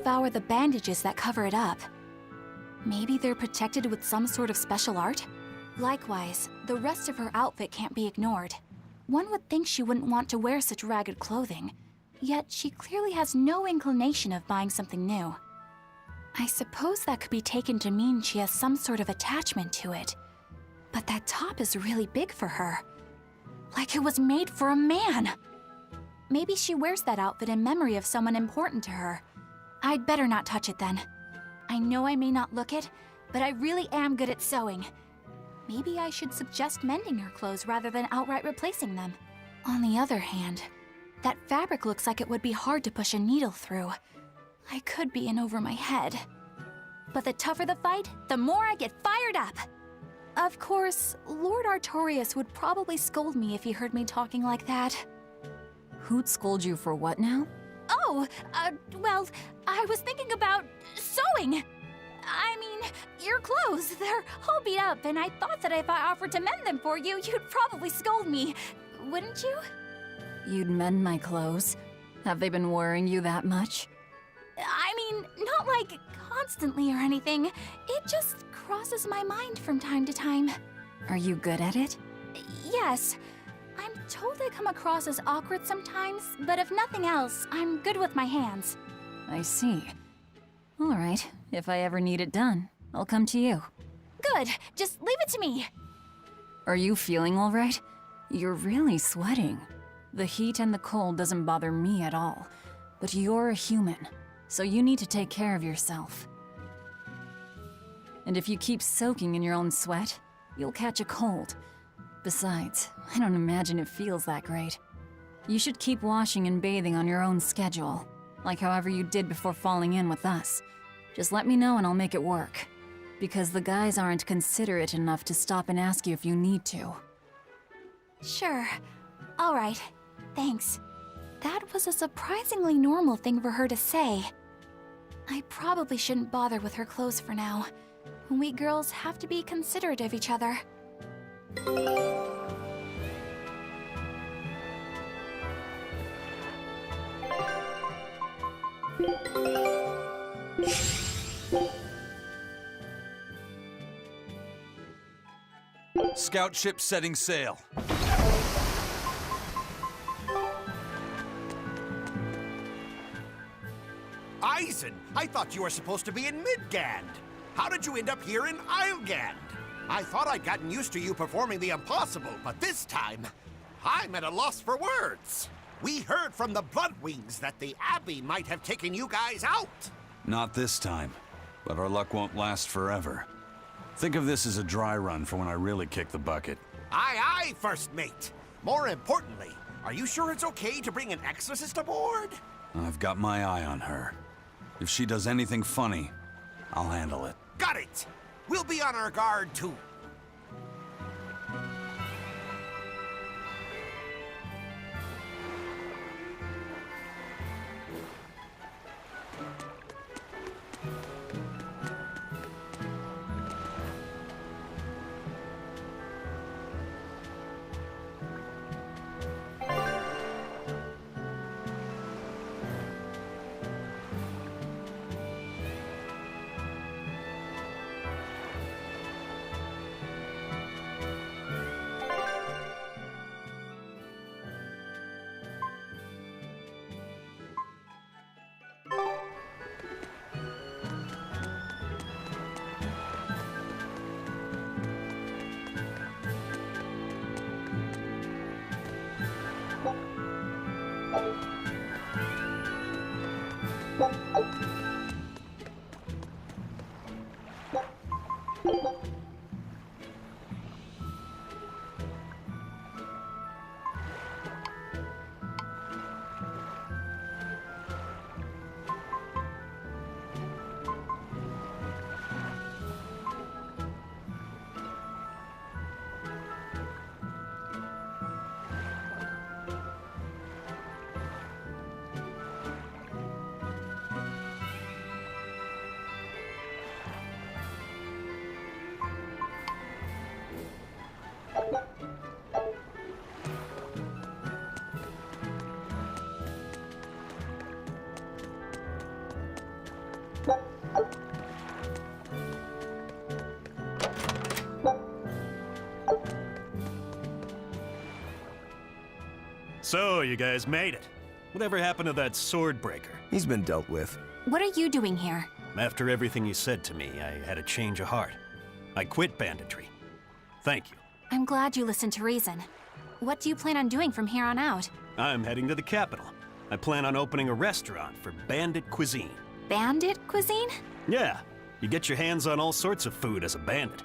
devour the bandages that cover it up. Maybe they're protected with some sort of special art? Likewise, the rest of her outfit can't be ignored. One would think she wouldn't want to wear such ragged clothing, yet she clearly has no inclination of buying something new. I suppose that could be taken to mean she has some sort of attachment to it. But that top is really big for her. Like it was made for a man. Maybe she wears that outfit in memory of someone important to her. I'd better not touch it then. I know I may not look it, but I really am good at sewing. Maybe I should suggest mending her clothes rather than outright replacing them. On the other hand, that fabric looks like it would be hard to push a needle through. I could be in over my head. But the tougher the fight, the more I get fired up! Of course, Lord Artorius would probably scold me if he heard me talking like that. Who'd scold you for what now? Oh, well, I was thinking about sewing! I mean, your clothes, they're all beat up, and I thought that if I offered to mend them for you, you'd probably scold me. Wouldn't you? You'd mend my clothes? Have they been worrying you that much? I mean, not like constantly or anything. It just crosses my mind from time to time. Are you good at it? Yes. I'm told I come across as awkward sometimes, but if nothing else, I'm good with my hands. I see. All right, if I ever need it done, I'll come to you. Good, just leave it to me. Are you feeling all right? You're really sweating. The heat and the cold doesn't bother me at all, but you're a human, so you need to take care of yourself. And if you keep soaking in your own sweat, you'll catch a cold. Besides, I don't imagine it feels that great. You should keep washing and bathing on your own schedule, like however you did before falling in with us. Just let me know and I'll make it work. Because the guys aren't considerate enough to stop and ask you if you need to. Sure. All right. Thanks. That was a surprisingly normal thing for her to say. I probably shouldn't bother with her clothes for now. We girls have to be considerate of each other. Scout ship setting sail. Eisen, I thought you were supposed to be in Midgand. How did you end up here in Islegand? I thought I'd gotten used to you performing the impossible, but this time, I'm at a loss for words. We heard from the Bloodwings that the Abbey might have taken you guys out. Not this time, but our luck won't last forever. Think of this as a dry run for when I really kick the bucket. Aye, aye, First Mate. More importantly, are you sure it's okay to bring an exorcist aboard? I've got my eye on her. If she does anything funny, I'll handle it. Got it! We'll be on our guard, too. So, you guys made it. Whatever happened to that sword breaker? He's been dealt with. What are you doing here? After everything you said to me, I had a change of heart. I quit banditry. Thank you. I'm glad you listened to reason. What do you plan on doing from here on out? I'm heading to the capital. I plan on opening a restaurant for bandit cuisine. Bandit cuisine? Yeah, you get your hands on all sorts of food as a bandit.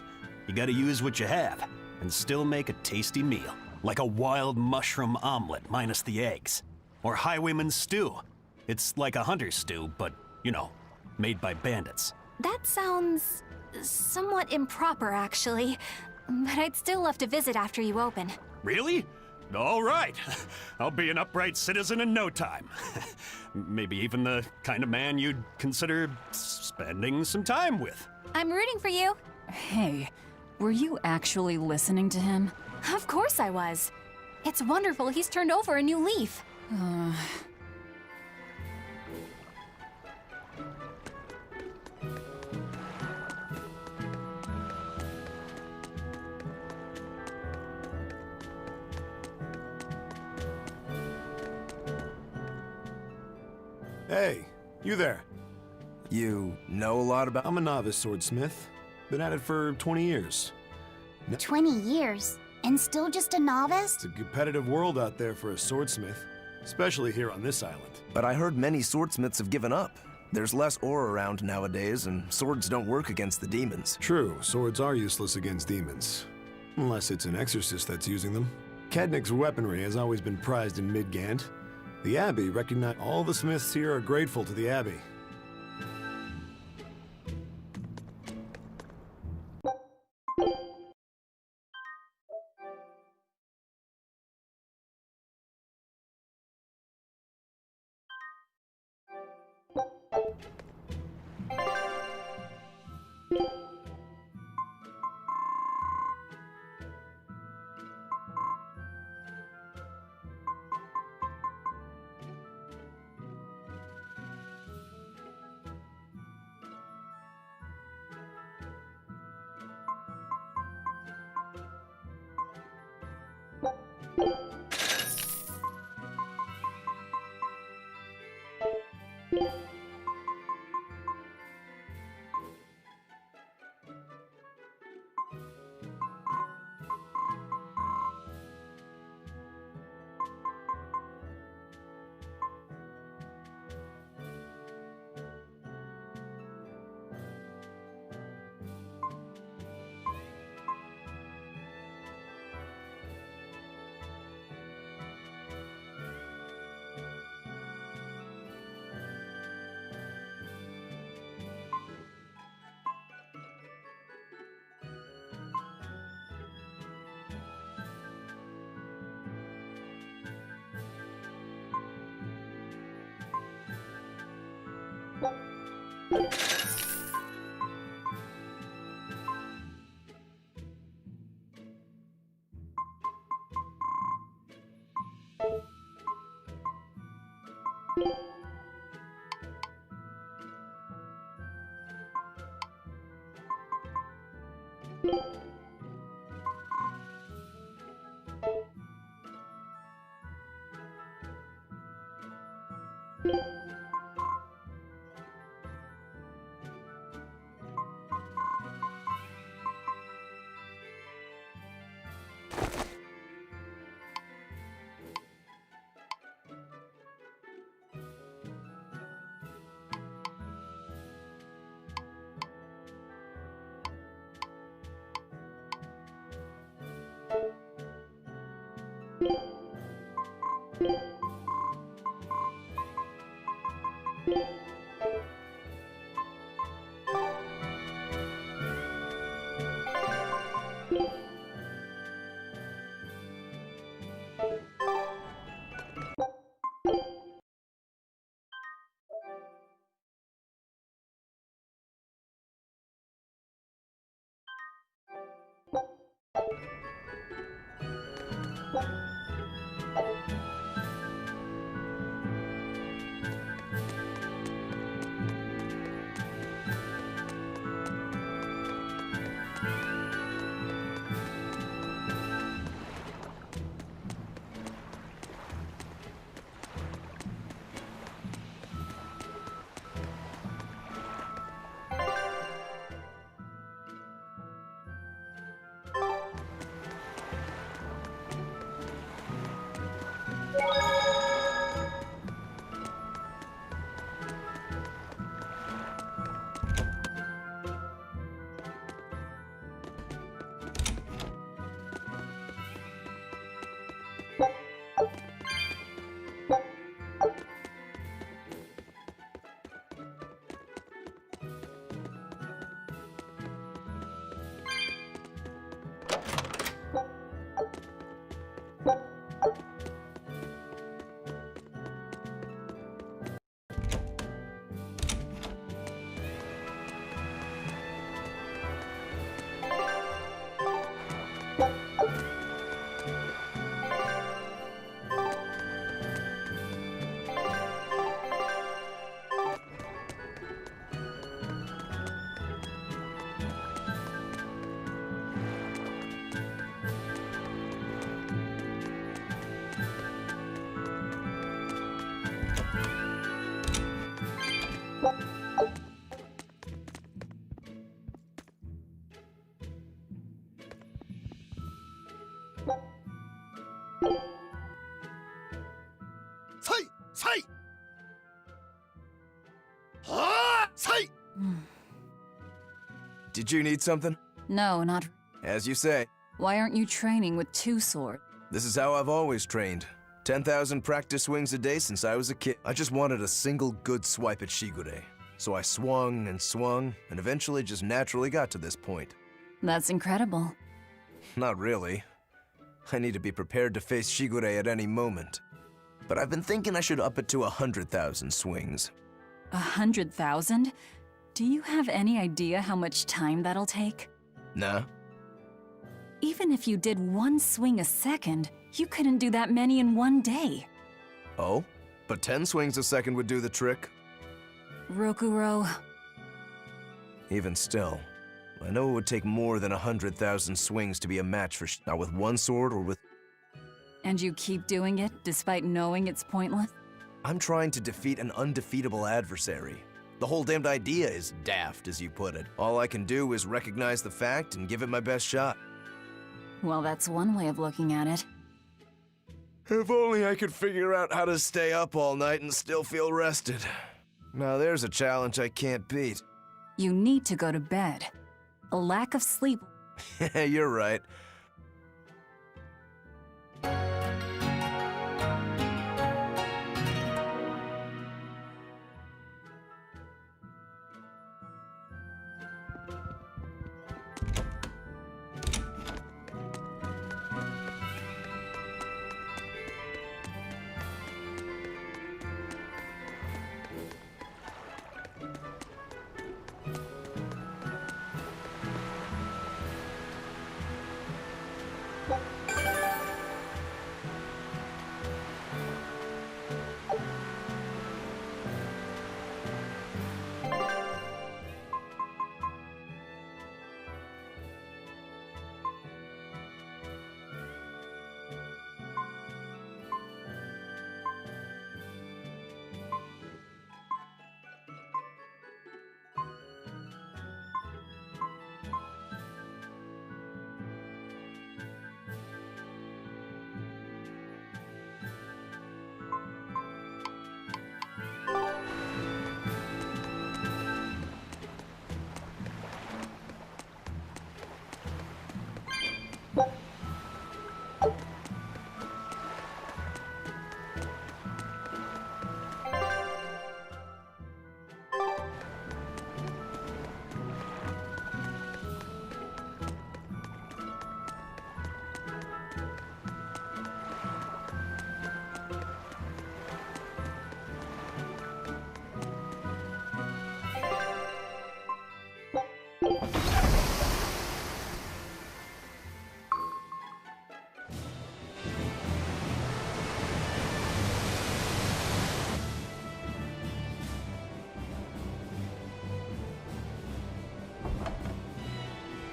You gotta use what you have, and still make a tasty meal. Like a wild mushroom omelet minus the eggs. Or highwayman stew. It's like a hunter's stew, but, you know, made by bandits. That sounds somewhat improper, actually. But I'd still love to visit after you open. Really? All right. I'll be an upright citizen in no time. Maybe even the kind of man you'd consider spending some time with. I'm rooting for you. Hey, were you actually listening to him? Of course I was. It's wonderful he's turned over a new leaf. Hey, you there. You know a lot about... I'm a novice swordsmith. Been at it for 20 years. 20 years? And still just a novice? It's a competitive world out there for a swordsmith, especially here on this island. But I heard many swordsmiths have given up. There's less ore around nowadays, and swords don't work against the demons. True, swords are useless against demons. Unless it's an exorcist that's using them. Kednik's weaponry has always been prized in Midgand. The Abbey recognize all the smiths here are grateful to the Abbey. Say! Say! Ah! Say! Did you need something? No, not. As you say. Why aren't you training with 2 swords? This is how I've always trained. 10,000 practice swings a day since I was a kid. I just wanted a single good swipe at Shigure. So I swung, and eventually just naturally got to this point. That's incredible. Not really. I need to be prepared to face Shigure at any moment. But I've been thinking I should up it to 100,000 swings. 100,000? Do you have any idea how much time that'll take? Nah. Even if you did 1 swing a second, you couldn't do that many in 1 day. Oh? But 10 swings a second would do the trick. Rokuro, Even still, I know it would take more than 100,000 swings to be a match for not with one sword or with... and you keep doing it despite knowing it's pointless? I'm trying to defeat an undefeatable adversary. The whole damned idea is daft, as you put it. All I can do is recognize the fact and give it my best shot. Well, that's one way of looking at it. If only I could figure out how to stay up all night and still feel rested. Now there's a challenge I can't beat. You need to go to bed. A lack of sleep. You're right.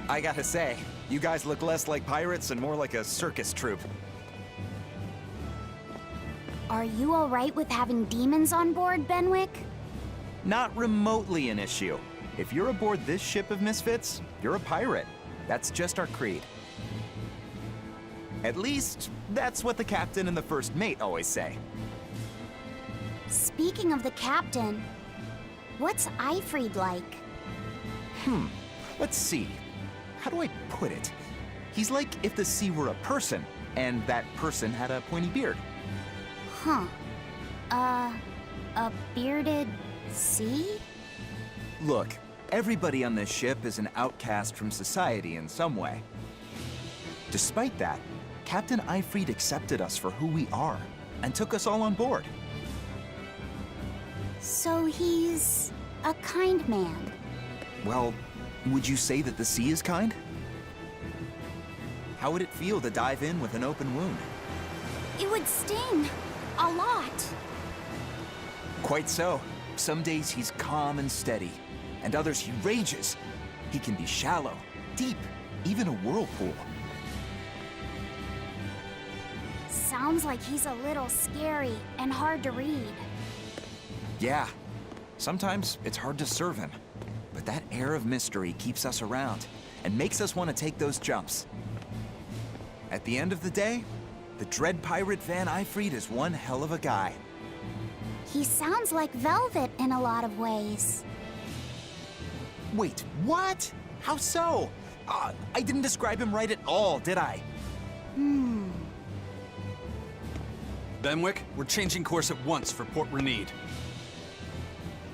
I gotta say, you guys look less like pirates and more like a circus troupe. Are you alright with having demons on board, Benwick? Not remotely an issue. If you're aboard this ship of misfits, you're a pirate. That's just our creed. At least, that's what the captain and the first mate always say. Speaking of the captain, what's Eifried like? Let's see. How do I put it? He's like if the sea were a person, and that person had a pointy beard. Huh. A bearded sea? Look, everybody on this ship is an outcast from society in some way. Despite that, Captain Eifried accepted us for who we are, and took us all on board. So he's a kind man. Well, would you say that the sea is kind? How would it feel to dive in with an open wound? It would sting. A lot. Quite so. Some days he's calm and steady, and others he rages. He can be shallow, deep, even a whirlpool. Sounds like he's a little scary and hard to read. Yeah, Sometimes it's hard to serve him, but that air of mystery keeps us around and makes us want to take those jumps. At the end of the day, the Dread Pirate Van Eyfried is one hell of a guy. He sounds like Velvet in a lot of ways. Wait, what? How so? I didn't describe him right at all, did I? Benwick, we're changing course at once for Port Renede.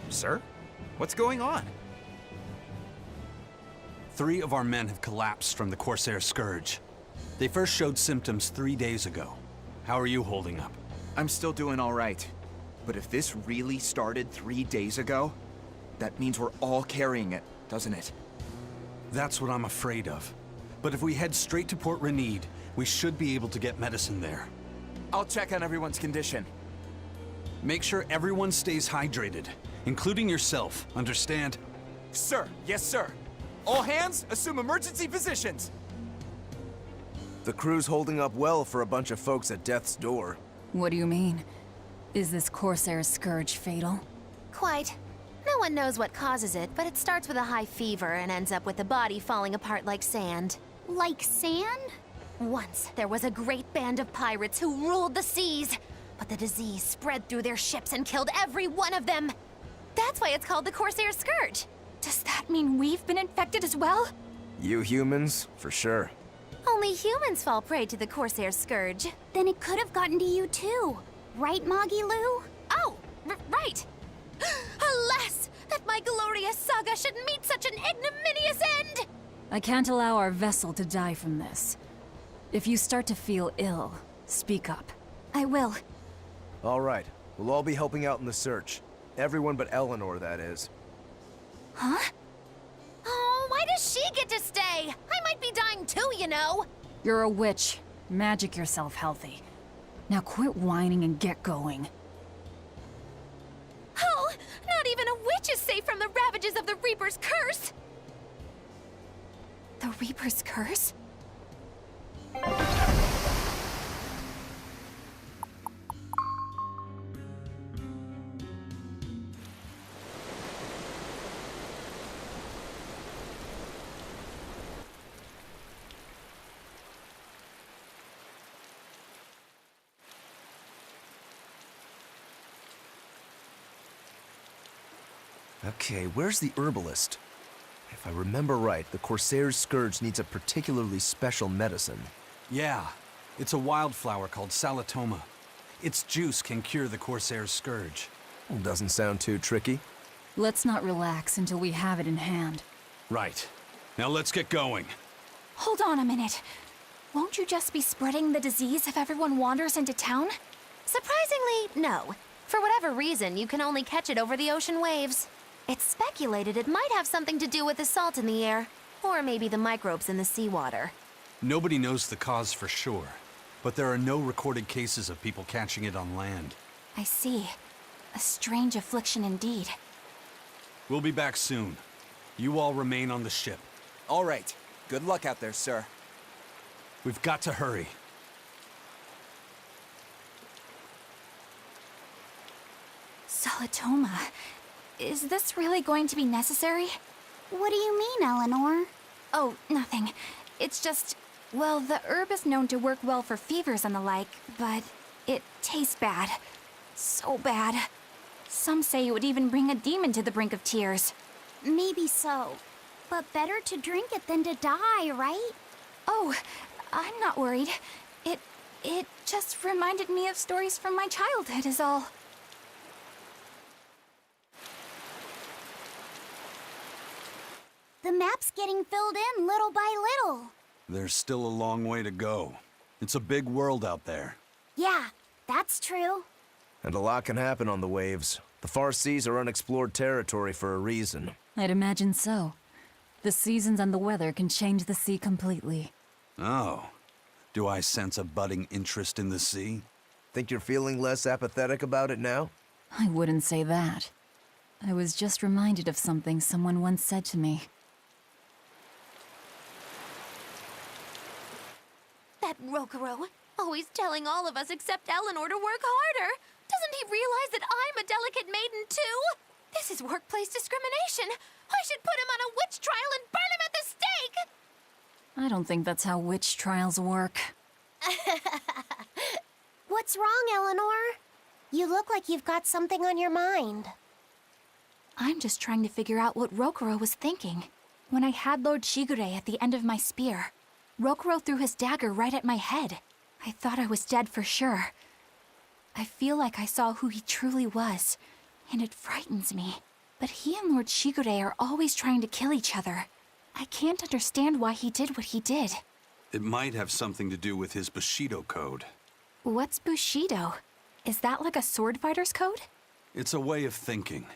Sir? What's going on? 3 of our men have collapsed from the Corsair Scourge. They first showed symptoms 3 days ago. How are you holding up? I'm still doing all right. But if this really started 3 days ago, that means we're all carrying it, doesn't it? That's what I'm afraid of. But if we head straight to Port Renede, we should be able to get medicine there. I'll check on everyone's condition. Make sure everyone stays hydrated, including yourself, understand? Sir, yes, sir. All hands, assume emergency positions. The crew's holding up well for a bunch of folks at death's door. What do you mean? Is this Corsair Scourge fatal? Quite. No one knows what causes it, but it starts with a high fever and ends up with the body falling apart like sand. Like sand? Once, there was a great band of pirates who ruled the seas, but the disease spread through their ships and killed every one of them. That's why it's called the Corsair Scourge. Does that mean we've been infected as well? You humans, for sure. Only humans fall prey to the Corsair Scourge. Then it could have gotten to you too. Right, Moggy Lou? Oh, right! Alas, that my glorious saga should meet such an ignominious end! I can't allow our vessel to die from this. If you start to feel ill, speak up. I will. All right, we'll all be helping out in the search. Everyone but Eleanor, that is. Huh? Oh, why does she get to stay? I might be dying too, you know. You're a witch. Magic yourself healthy. Now quit whining and get going. Oh, not even a witch is safe from the ravages of the Reaper's curse! The Reaper's curse? Okay, where's the herbalist? If I remember right, the Corsair's Scourge needs a particularly special medicine. Yeah, it's a wildflower called Salatoma. Its juice can cure the Corsair's Scourge. Well, doesn't sound too tricky. Let's not relax until we have it in hand. Right. Now let's get going. Hold on a minute. Won't you just be spreading the disease if everyone wanders into town? Surprisingly, no. For whatever reason, you can only catch it over the ocean waves. It's speculated it might have something to do with the salt in the air, or maybe the microbes in the seawater. Nobody knows the cause for sure, but there are no recorded cases of people catching it on land. I see. A strange affliction indeed. We'll be back soon. You all remain on the ship. All right. Good luck out there, sir. We've got to hurry. Salatoma. Is this really going to be necessary? What do you mean, Eleanor? Oh, nothing. It's just, well, the herb is known to work well for fevers and the like, but it tastes bad. So bad. Some say it would even bring a demon to the brink of tears. Maybe so. But better to drink it than to die, right? Oh, I'm not worried. It just reminded me of stories from my childhood is all. The map's getting filled in little by little. There's still a long way to go. It's a big world out there. Yeah, that's true. And a lot can happen on the waves. The far seas are unexplored territory for a reason. I'd imagine so. The seasons and the weather can change the sea completely. Oh. Do I sense a budding interest in the sea? Think you're feeling less apathetic about it now? I wouldn't say that. I was just reminded of something someone once said to me. That Rokuro, always telling all of us except Eleanor to work harder. Doesn't he realize that I'm a delicate maiden too? This This is workplace discrimination. I should put him on a witch trial and burn him at the stake! I don't think that's how witch trials work. What's wrong, Eleanor? You look like you've got something on your mind. I'm just trying to figure out what Rokuro was thinking. When I had Lord Shigure at the end of my spear, Rokuro threw his dagger right at my head. I thought I was dead for sure. I feel like I saw who he truly was, and it frightens me. But he and Lord Shigure are always trying to kill each other. I can't understand why he did what he did. It might have something to do with his Bushido code. What's Bushido? Is that like a sword fighter's code? It's a way of thinking.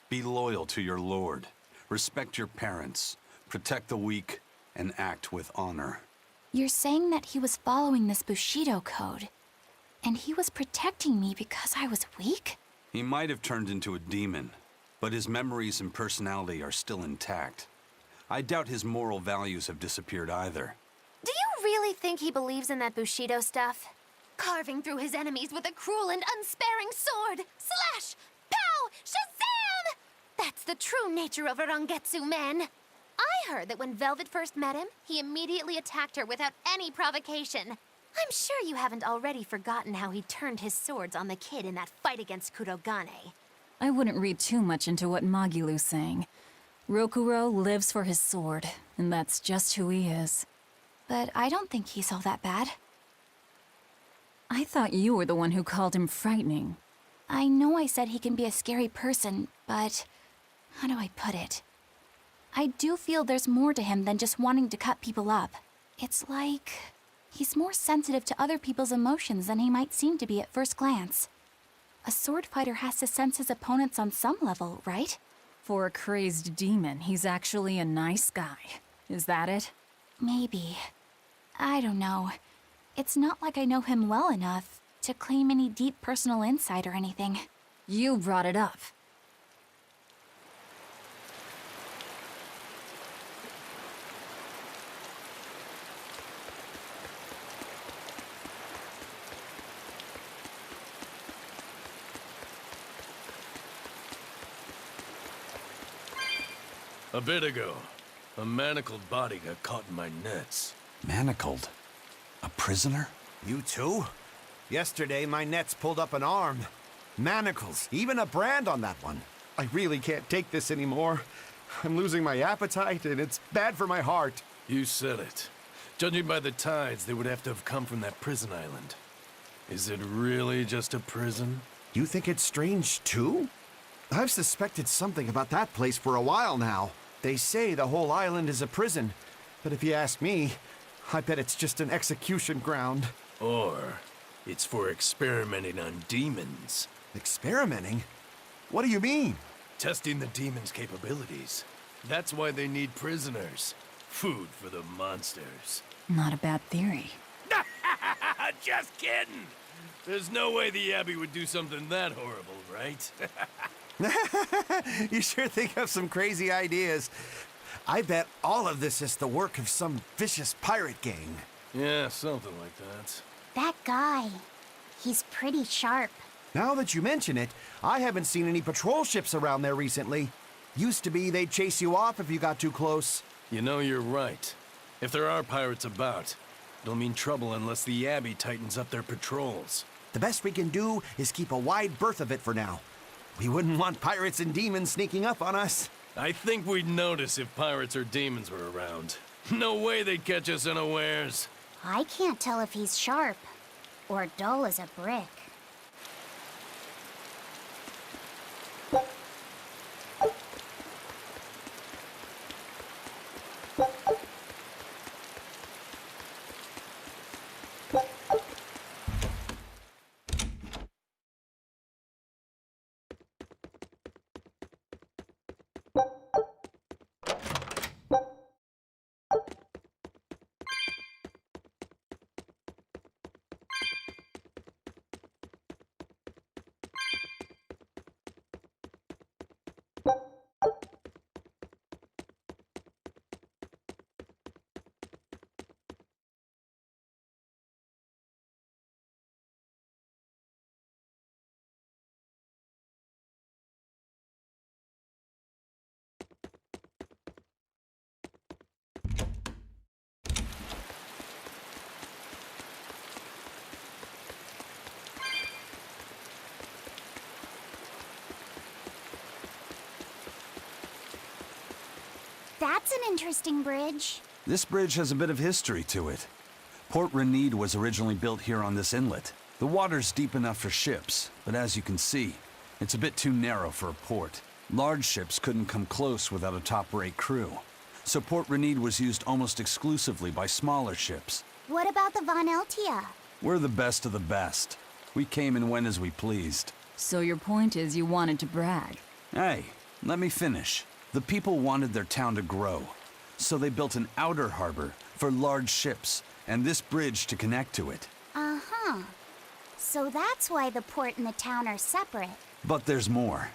Be loyal to your lord. Respect your parents. Protect the weak. And act with honor. You're saying that he was following this Bushido code, and he was protecting me because I was weak? He might have turned into a demon, but his memories and personality are still intact. I doubt his moral values have disappeared either. Do you really think he believes in that Bushido stuff? Carving through his enemies with a cruel and unsparing sword! Slash! Pow! Shazam! That's the true nature of a Rangetsu man. I heard that when Velvet first met him, he immediately attacked her without any provocation. I'm sure you haven't already forgotten how he turned his swords on the kid in that fight against Kurogane. I wouldn't read too much into what Magilu's saying. Rokuro lives for his sword, and that's just who he is. But I don't think he's all that bad. I thought you were the one who called him frightening. I know I said he can be a scary person, but how do I put it? I do feel there's more to him than just wanting to cut people up. It's like he's more sensitive to other people's emotions than he might seem to be at first glance. A sword fighter has to sense his opponents on some level, right? For a crazed demon, he's actually a nice guy. Is that it? Maybe. I don't know. It's not like I know him well enough to claim any deep personal insight or anything. You brought it up. A bit ago, a manacled body got caught in my nets. Manacled? A prisoner? You too? Yesterday, my nets pulled up an arm. Manacles, even a brand on that one. I really can't take this anymore. I'm losing my appetite, and it's bad for my heart. You said it. Judging by the tides, they would have to have come from that prison island. Is it really just a prison? You think it's strange, too? I've suspected something about that place for a while now. They say the whole island is a prison, but if you ask me, I bet it's just an execution ground. Or it's for experimenting on demons. Experimenting? What do you mean? Testing the demons' capabilities. That's why they need prisoners. Food for the monsters. Not a bad theory. Just kidding! There's no way the Abbey would do something that horrible, right? You sure think of some crazy ideas. I bet all of this is the work of some vicious pirate gang. Yeah, something like that. That guy, he's pretty sharp. Now that you mention it, I haven't seen any patrol ships around there recently. Used to be they'd chase you off if you got too close. You know, you're right. If there are pirates about, it'll mean trouble unless the Abbey tightens up their patrols. The best we can do is keep a wide berth of it for now. We wouldn't want pirates and demons sneaking up on us. I think we'd notice if pirates or demons were around. No way they'd catch us unawares. I can't tell if he's sharp or dull as a brick. that's an interesting bridge. This bridge has a bit of history to it. Port Renede was originally built here on this inlet. The water's deep enough for ships, but as you can see, it's a bit too narrow for a port. Large ships couldn't come close without a top-rate crew. So Port Renede was used almost exclusively by smaller ships. What about the Von Eltia? We're the best of the best. We came and went as we pleased. So your point is you wanted to brag. Hey, let me finish. The people wanted their town to grow, so they built an outer harbor for large ships, and this bridge to connect to it. Uh-huh. So that's why the port and the town are separate. But there's more.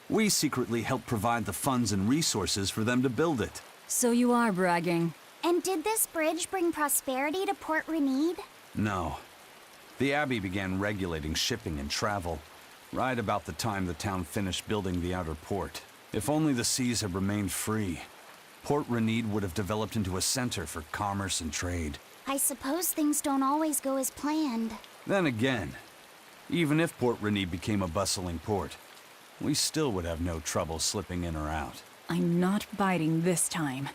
We secretly helped provide the funds and resources for them to build it. So you are bragging. And did this bridge bring prosperity to Port Renede? No. The Abbey began regulating shipping and travel, right about the time the town finished building the outer port. If only the seas had remained free, Port Renede would have developed into a center for commerce and trade. I suppose things don't always go as planned. Then again, even if Port Renede became a bustling port, we still would have no trouble slipping in or out. I'm not biting this time.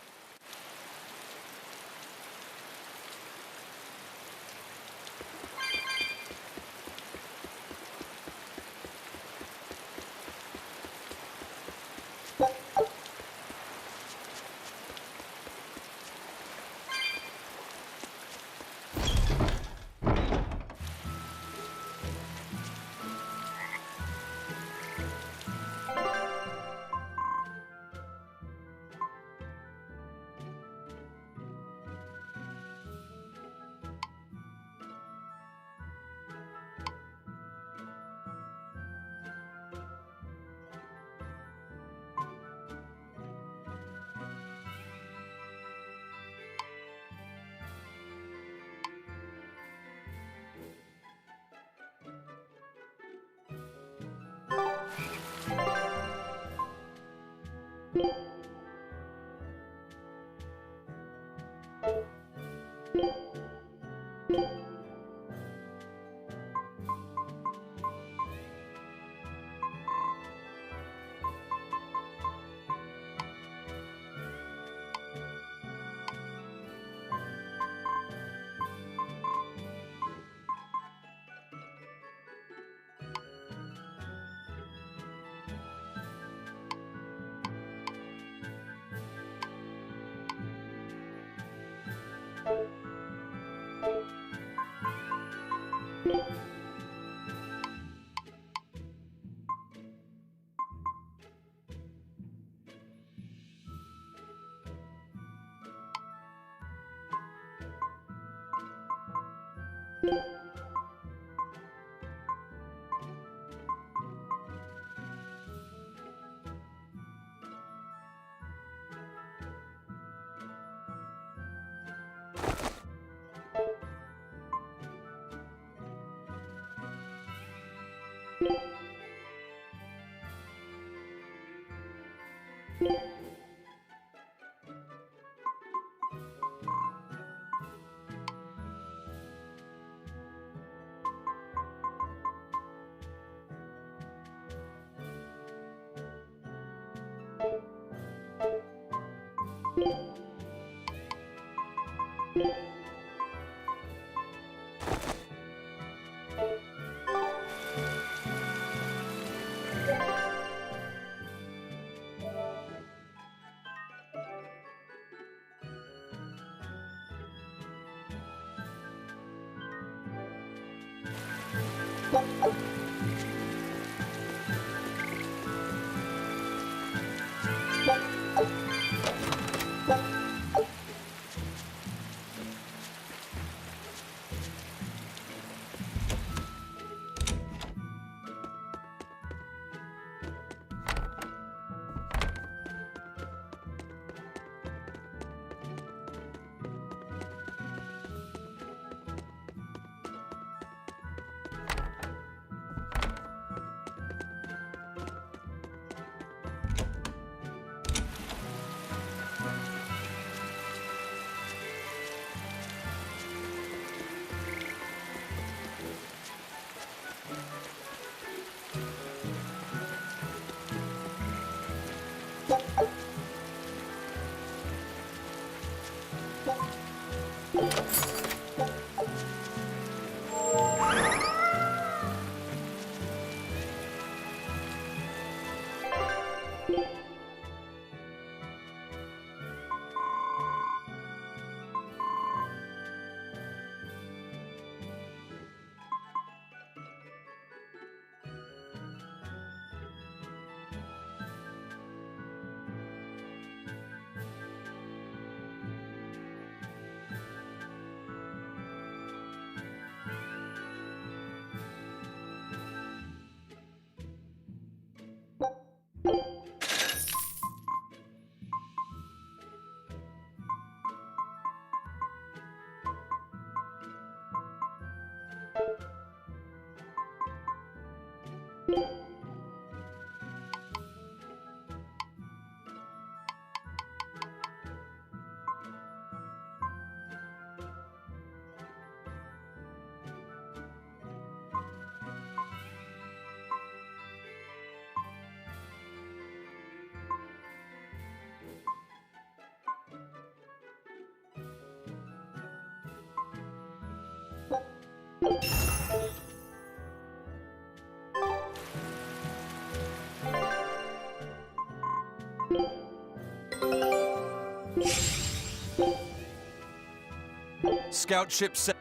Scout ship set.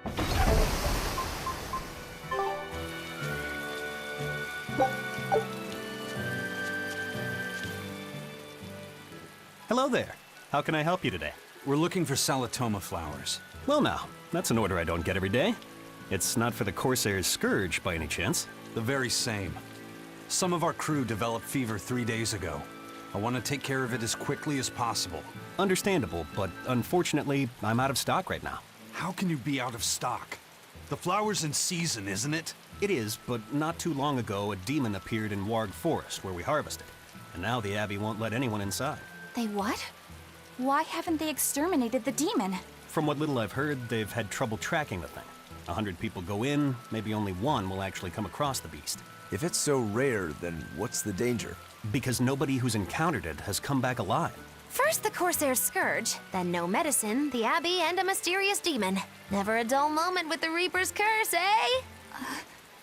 Hello there. How can I help you today? We're looking for Salatoma flowers. Well now, that's an order I don't get every day. It's not for the Corsair's Scourge by any chance. The very same. Some of our crew developed fever 3 days ago. I want to take care of it as quickly as possible. Understandable, but unfortunately, I'm out of stock right now. How can you be out of stock? The flower's in season, isn't it? It is, but not too long ago, a demon appeared in Warg Forest where we harvested. And now the Abbey won't let anyone inside. They what? Why haven't they exterminated the demon? From what little I've heard, they've had trouble tracking the thing. 100 people go in, maybe only one will actually come across the beast. If it's so rare, then what's the danger? Because nobody who's encountered it has come back alive. First the Corsair's Scourge, then no medicine, the Abbey, and a mysterious demon. Never a dull moment with the Reaper's Curse, eh?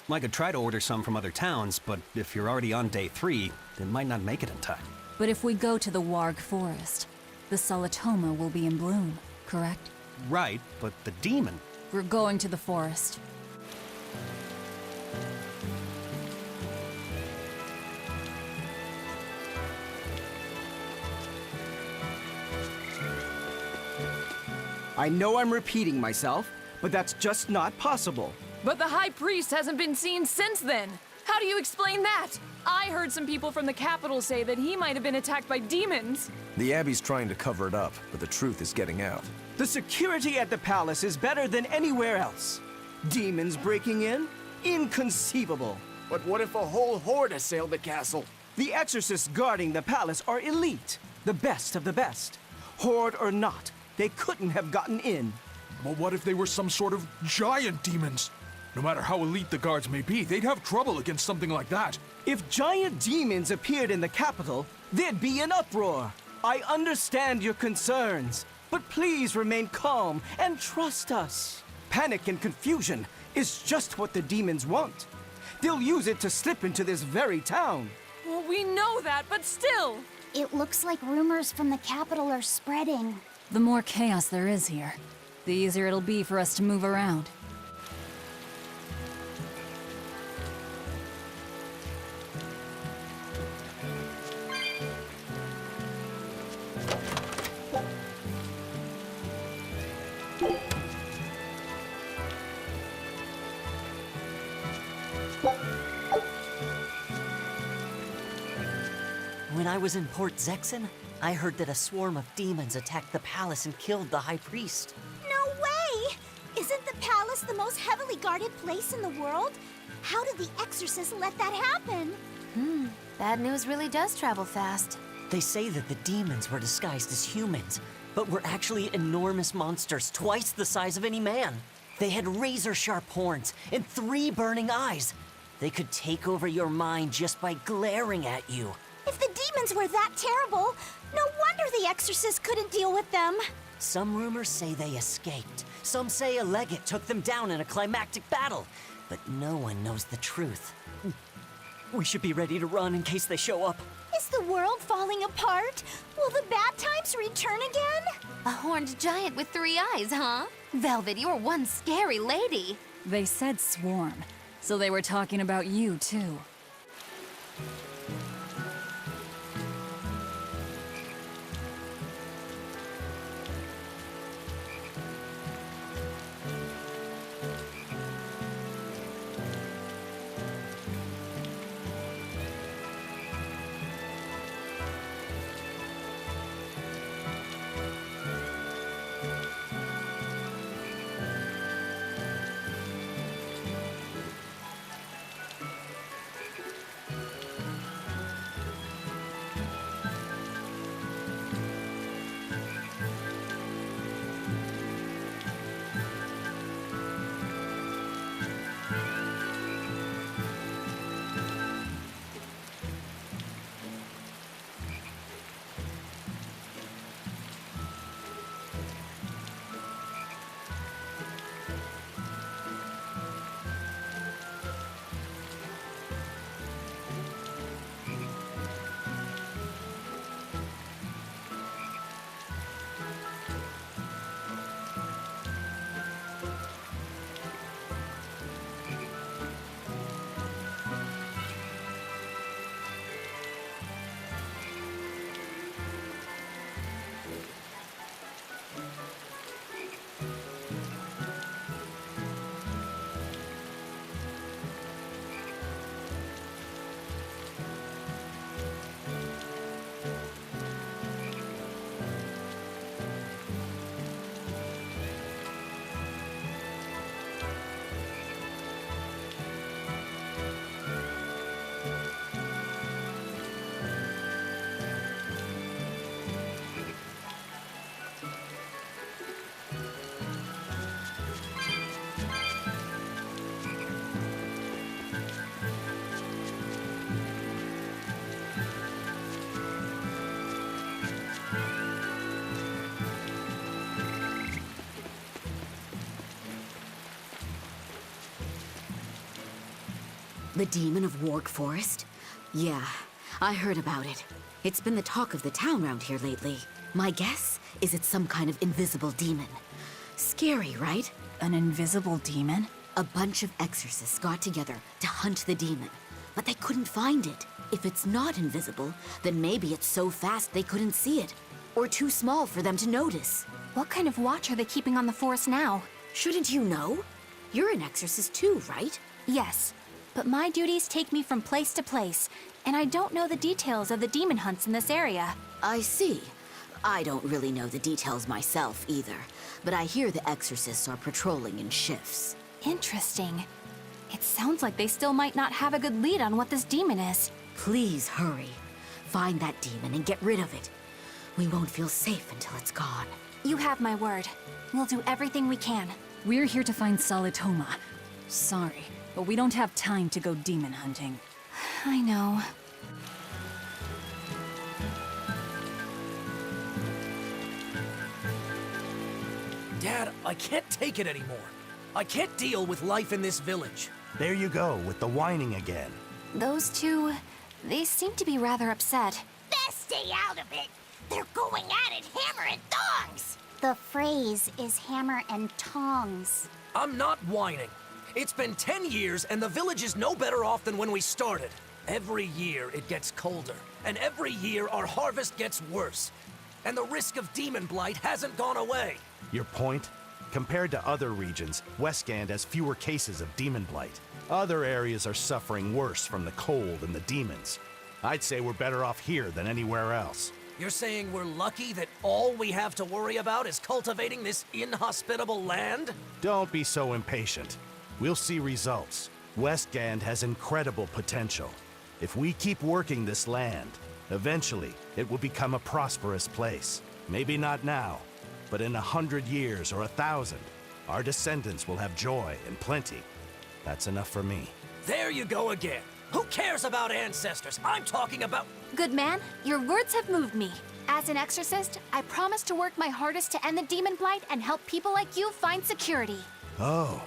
I could try to order some from other towns, but if you're already on day 3, they might not make it in time. But if we go to the Warg Forest, the Salatoma will be in bloom, correct? Right, but the demon... We're going to the forest. I know I'm repeating myself, but that's just not possible. But the High Priest hasn't been seen since then. How do you explain that? I heard some people from the capital say that he might have been attacked by demons. The Abbey's trying to cover it up, but the truth is getting out. The security at the palace is better than anywhere else. Demons breaking in? Inconceivable. But what if a whole horde assailed the castle? The exorcists guarding the palace are elite, the best of the best. Horde or not, they couldn't have gotten in. But what if they were some sort of giant demons? No matter how elite the guards may be, they'd have trouble against something like that. If giant demons appeared in the capital, there'd be an uproar. I understand your concerns, but please remain calm and trust us. Panic and confusion is just what the demons want. They'll use it to slip into this very town. Well, we know that, but still. It looks like rumors from the capital are spreading. The more chaos there is here, the easier it'll be for us to move around. When I was in Port Zexen, I heard that a swarm of demons attacked the palace and killed the High Priest. No way! Isn't the palace the most heavily guarded place in the world? How did the exorcists let that happen? Bad news really does travel fast. They say that the demons were disguised as humans, but were actually enormous monsters twice the size of any man. They had razor-sharp horns and 3 burning eyes. They could take over your mind just by glaring at you. If the demons were that terrible, no wonder the exorcists couldn't deal with them. Some rumors say they escaped. Some say a legate took them down in a climactic battle. But no one knows the truth. We should be ready to run in case they show up. Is the world falling apart? Will the bad times return again? A horned giant with 3 eyes, huh? Velvet, you're one scary lady. They said swarm, so they were talking about you, too. The demon of Warg Forest? Yeah, I heard about it. It's been the talk of the town around here lately. My guess is it's some kind of invisible demon. Scary, right? An invisible demon? A bunch of exorcists got together to hunt the demon, but they couldn't find it. If it's not invisible, then maybe it's so fast they couldn't see it, or too small for them to notice. What kind of watch are they keeping on the forest now? Shouldn't you know? You're an exorcist too, right? Yes, but my duties take me from place to place, and I don't know the details of the demon hunts in this area. I see. I don't really know the details myself either, but I hear the exorcists are patrolling in shifts. Interesting. It sounds like they still might not have a good lead on what this demon is. Please hurry. Find that demon and get rid of it. We won't feel safe until it's gone. You have my word. We'll do everything we can. We're here to find Salitoma. Sorry, but we don't have time to go demon hunting. I know. Dad, I can't take it anymore. I can't deal with life in this village. There you go, with the whining again. Those two, they seem to be rather upset. Best stay out of it. They're going at it hammer and tongs. The phrase is hammer and tongs. I'm not whining. It's been 10 years and the village is no better off than when we started. Every year it gets colder, and every year our harvest gets worse. And the risk of demon blight hasn't gone away. Your point? Compared to other regions, Westgand has fewer cases of demon blight. Other areas are suffering worse from the cold and the demons. I'd say we're better off here than anywhere else. You're saying we're lucky that all we have to worry about is cultivating this inhospitable land? Don't be so impatient. We'll see results. Westgand has incredible potential. If we keep working this land, eventually it will become a prosperous place. Maybe not now, but in 100 years or 1,000, our descendants will have joy and plenty. That's enough for me. There you go again. Who cares about ancestors? I'm talking about... Good man, your words have moved me. As an exorcist, I promise to work my hardest to end the demon blight and help people like you find security. Oh,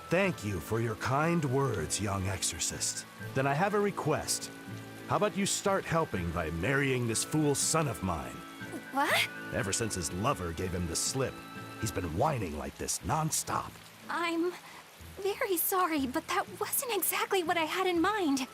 thank you for your kind words, young exorcist. Then I have a request. How about you start helping by marrying this fool's son of mine? What? Ever since his lover gave him the slip, he's been whining like this non-stop. I'm very sorry, but that wasn't exactly what I had in mind.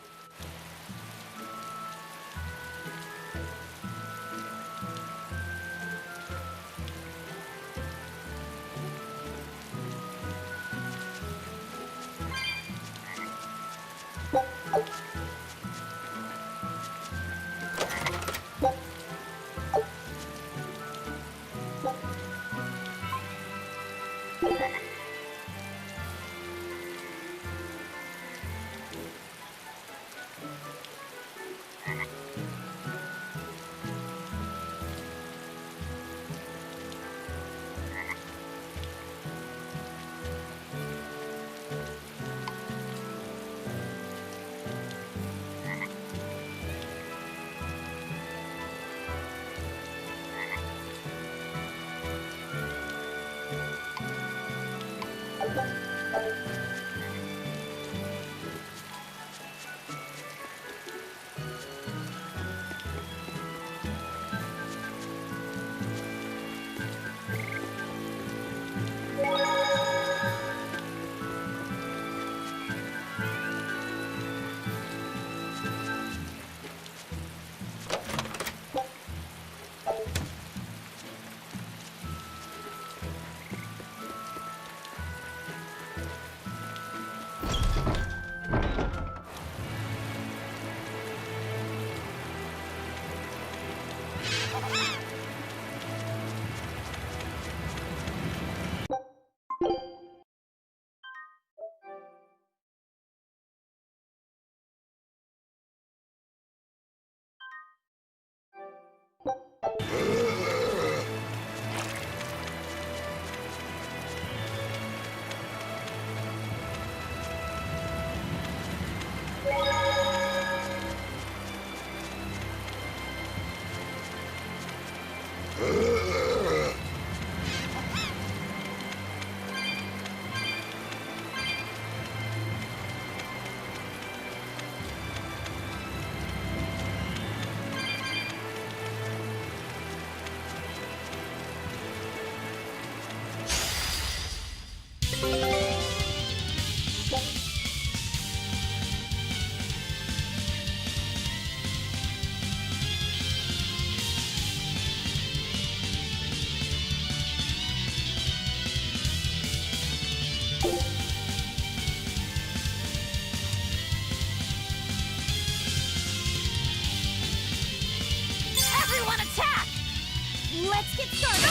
Let's get started.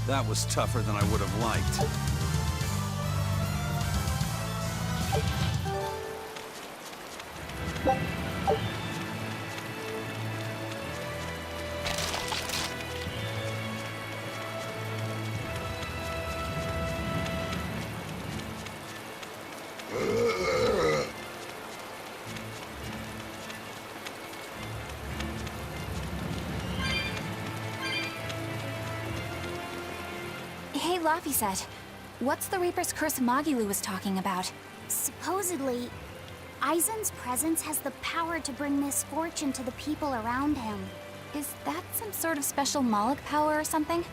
That was tougher than I would have liked. Hey, Laphicet. What's the Reaper's Curse Magilu was talking about? Supposedly, Aizen's presence has the power to bring misfortune to the people around him. Is that some sort of special Moloch power or something?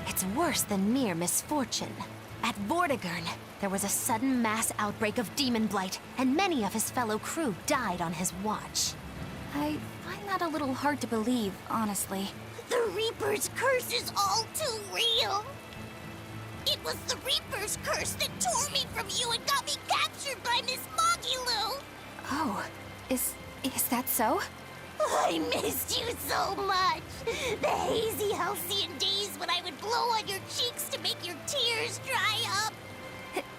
It's worse than mere misfortune. At Vortigern, there was a sudden mass outbreak of demon blight, and many of his fellow crew died on his watch. I find that a little hard to believe, honestly. The Reaper's curse is all too real. It was the Reaper's curse that tore me from you and got me captured by Miss Magilu. Oh, is that so? I missed you so much. The hazy, halcyon days when I would blow on your cheeks to make your tears dry up.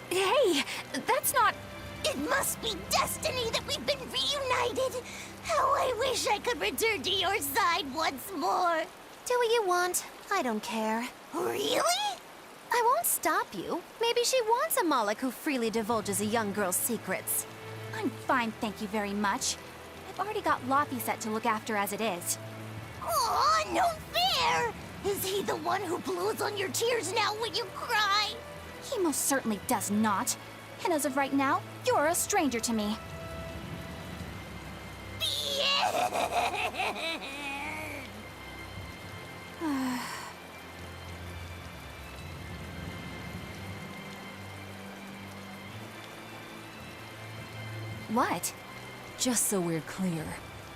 Hey, that's not... It must be destiny that we've been reunited. How I wish I could return to your side once more. Do what you want. I don't care. Really? I won't stop you. Maybe she wants a Moloch who freely divulges a young girl's secrets. I'm fine, thank you very much. I've already got Laphicet to look after as it is. Aw, no fair! Is he the one who blows on your tears now when you cry? He most certainly does not. And as of right now, you're a stranger to me. What? Just so we're clear,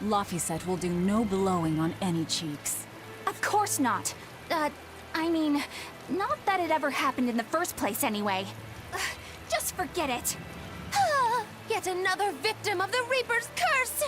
Laphicet will do no blowing on any cheeks. Of course not. I mean, not that it ever happened in the first place anyway. Just forget it. Yet another victim of the Reaper's curse!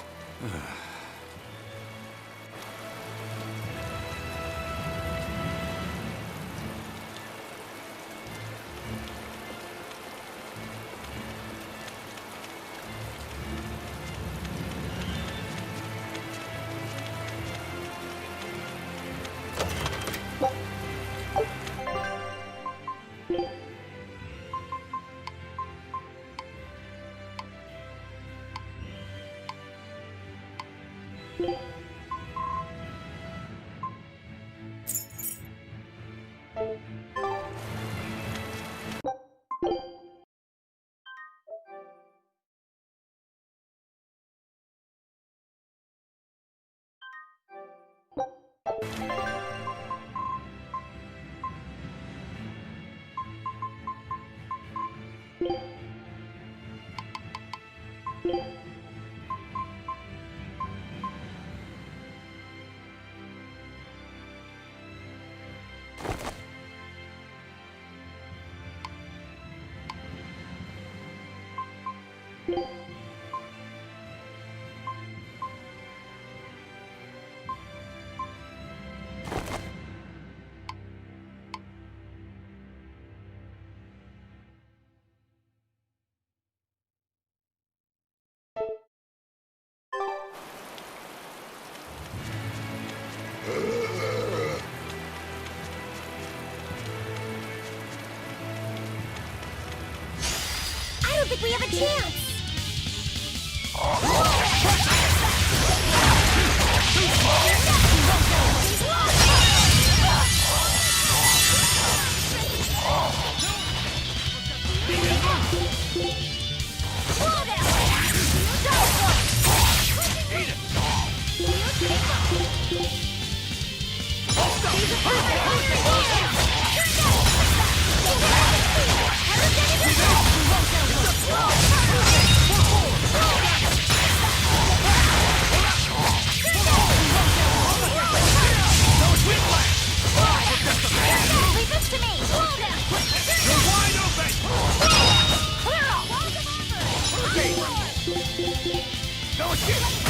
I don't think we have a chance. Leave this to me! Hold him! You're wide open! Clear off! No escape!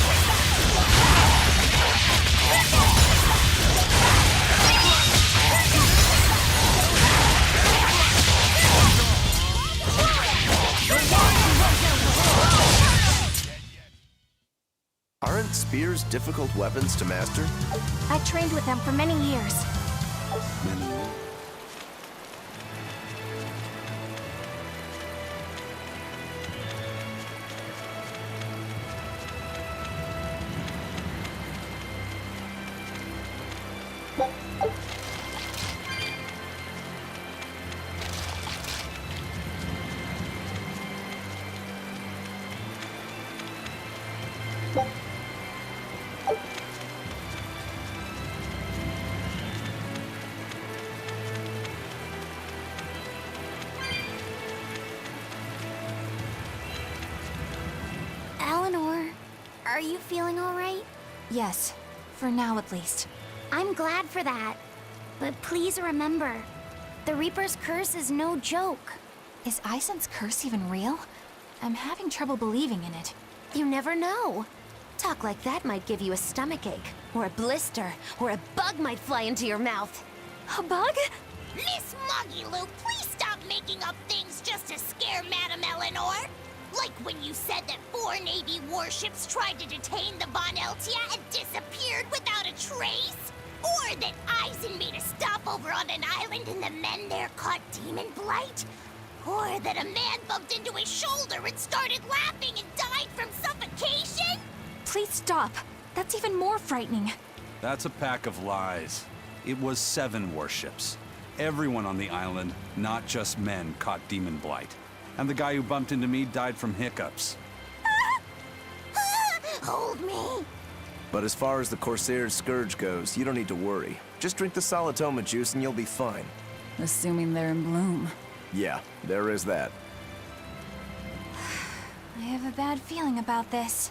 Aren't spears difficult weapons to master? I trained with them for many years. Eleanor, are you feeling all right? Yes, for now at least. I'm glad for that. But please remember, the Reaper's curse is no joke. Is Aizen's curse even real? I'm having trouble believing in it. You never know. Talk like that might give you a stomachache, or a blister, or a bug might fly into your mouth. A bug? Miss Moggy-Lou, please stop making up things just to scare Madame Eleanor. Like when you said that 4 Navy warships tried to detain the Von Eltia and disappeared without a trace? Or that Aizen made a stopover on an island and the men there caught demon blight? Or that a man bumped into his shoulder and started laughing and died from suffocation? Please stop. That's even more frightening. That's a pack of lies. It was 7 warships. Everyone on the island, not just men, caught demon blight. And the guy who bumped into me died from hiccups. Hold me. But as far as the Corsair's Scourge goes, you don't need to worry. Just drink the Solitoma juice and you'll be fine. Assuming they're in bloom. Yeah, there is that. I have a bad feeling about this.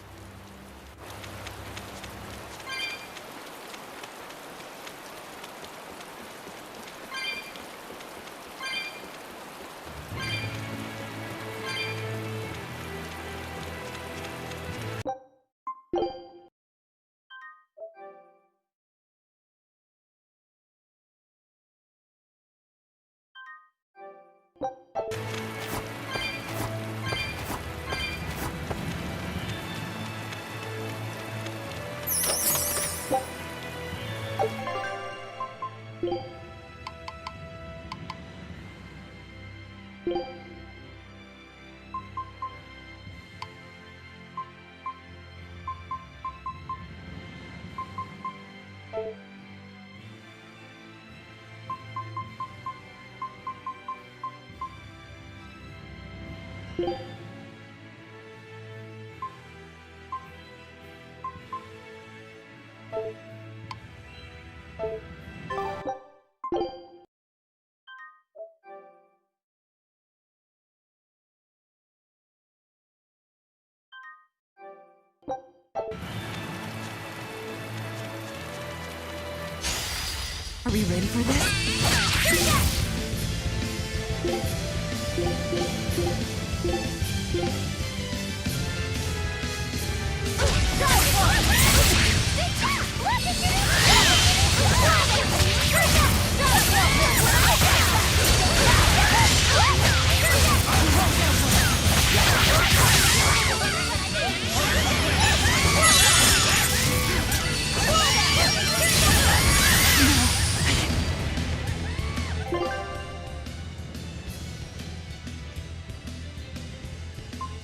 Are we ready for this?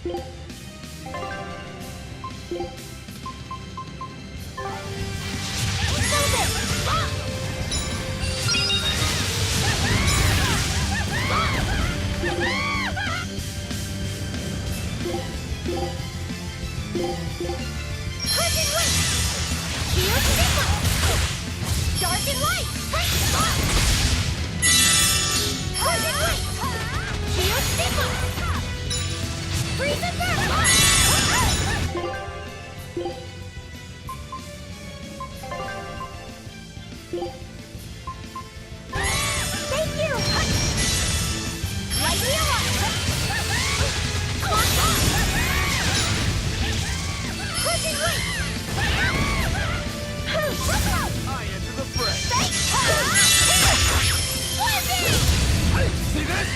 Are Thank you! Light me up! Crushing weight! I enter the fray. See this?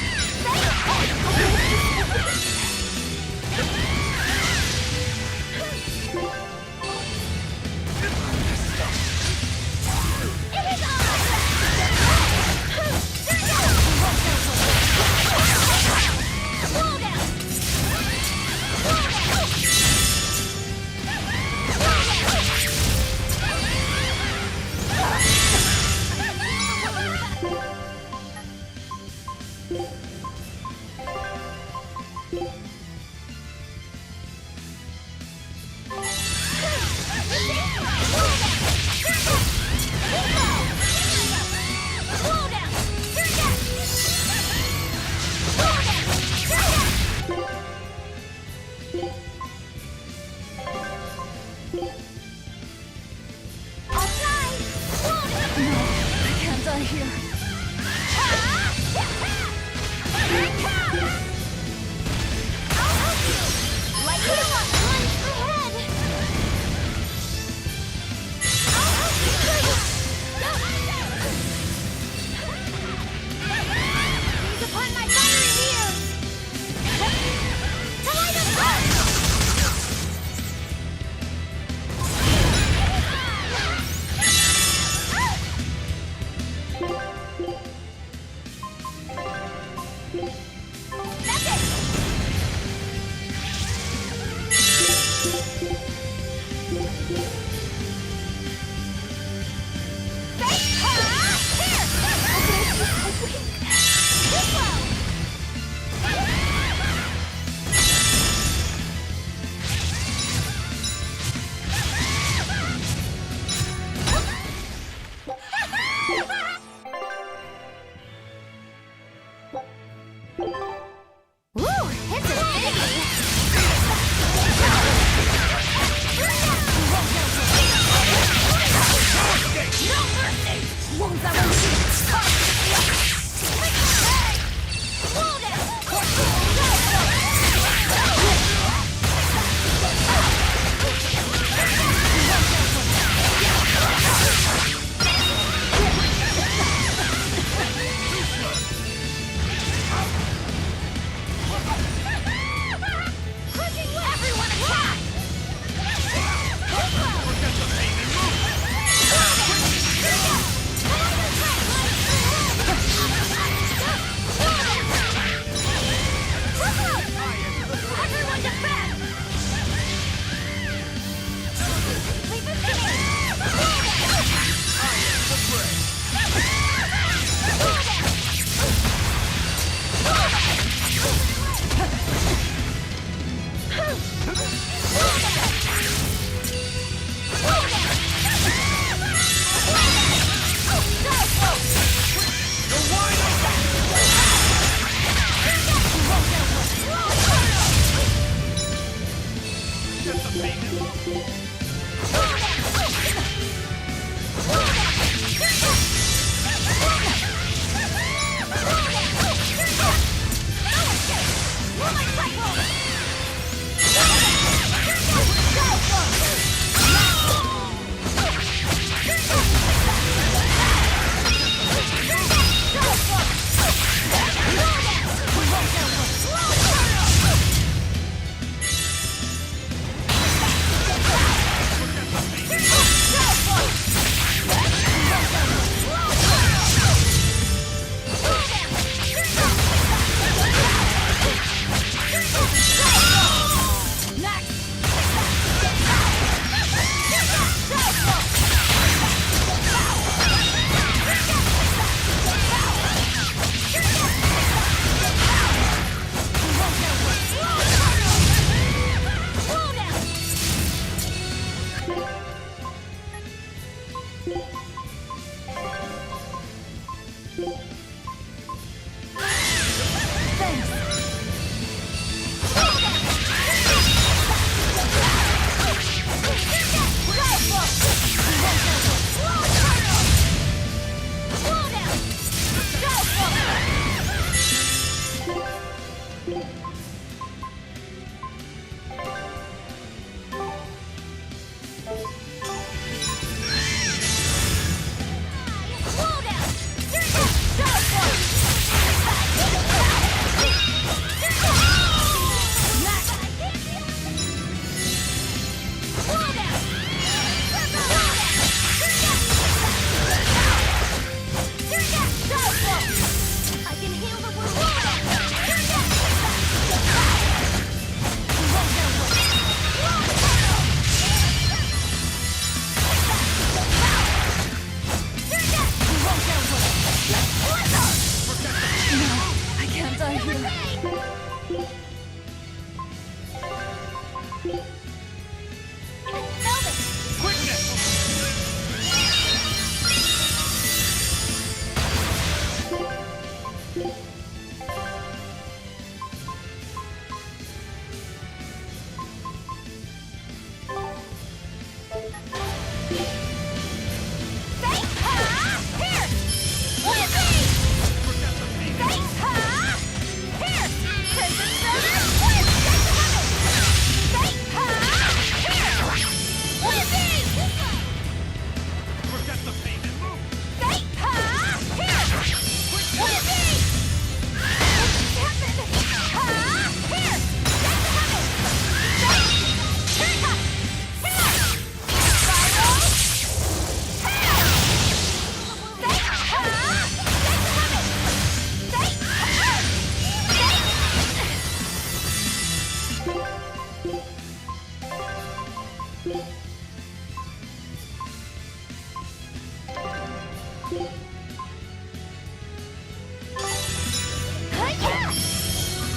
Hi-ya!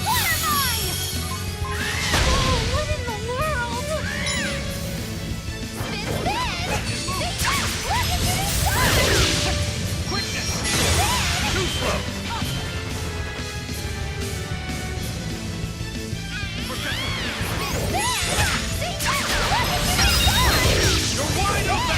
Water mine! Oh, what in the world? Spin, spin! Look at this! Quickness! Spin! Too slow! You're wide open!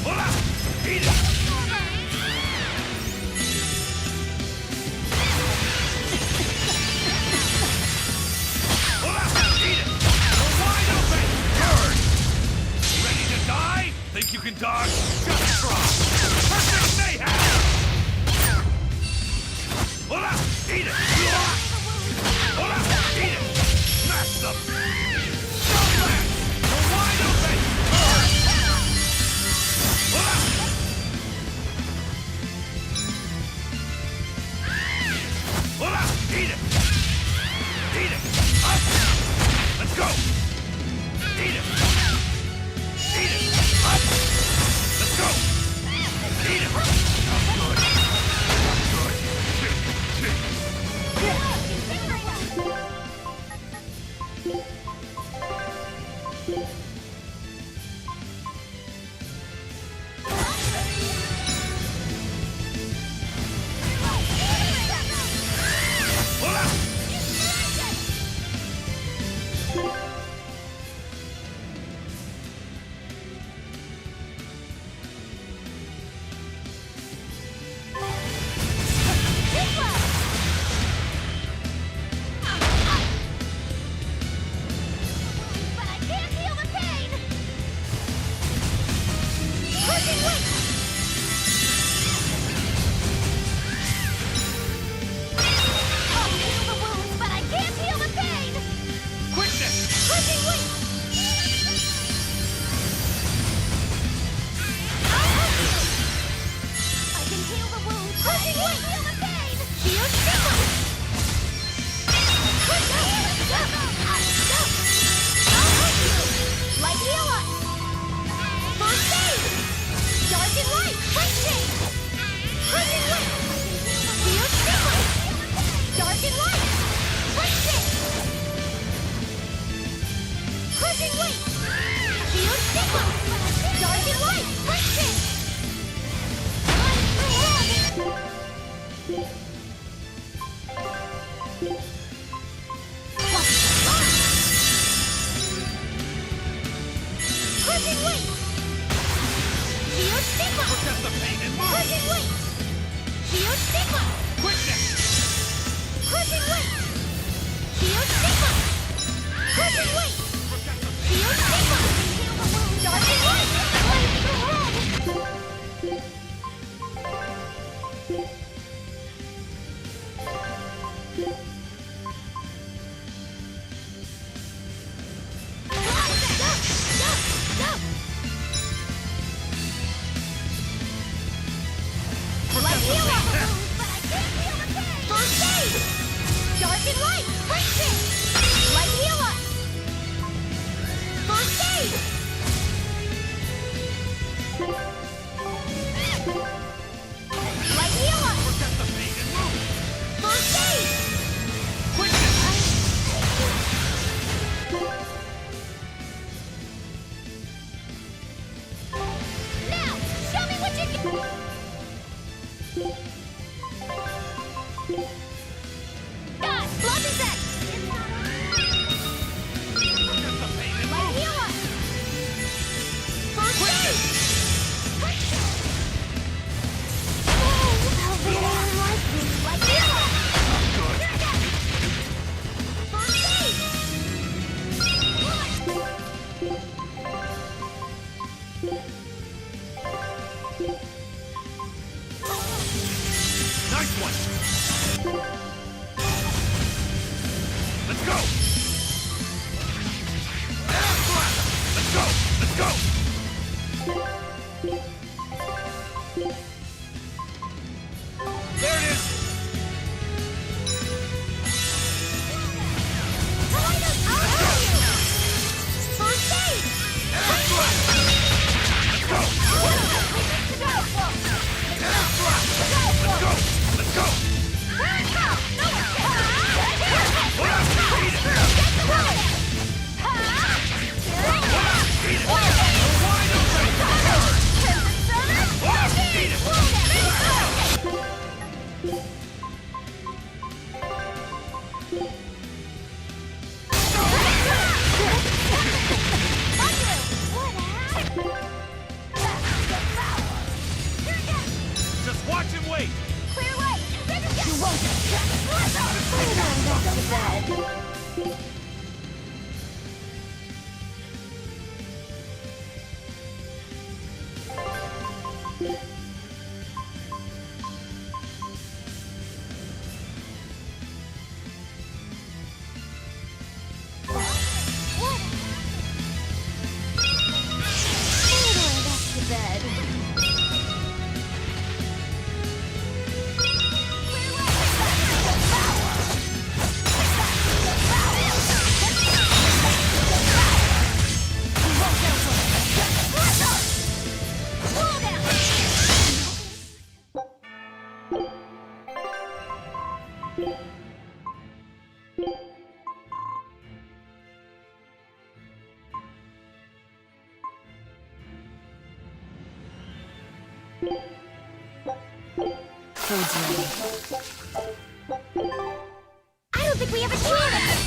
What happened? Eat it! Think you can dodge? Just try! Perfect mayhem! Hola! Eat it! Hola! Eat it! Smash them! Don't let! You're wide open! Hola! Hola! Eat it! Eat it! Up! Let's go! Eat it! Eat it! Up! Let's go! Eat it! Good. Nice one! Let's go! Let's go! Let's go! There it is! First aid! Let's go! Let's go! Just watch him wait! Clear way! You won't get back to bed. Going back to bed. I don't think we have a chance!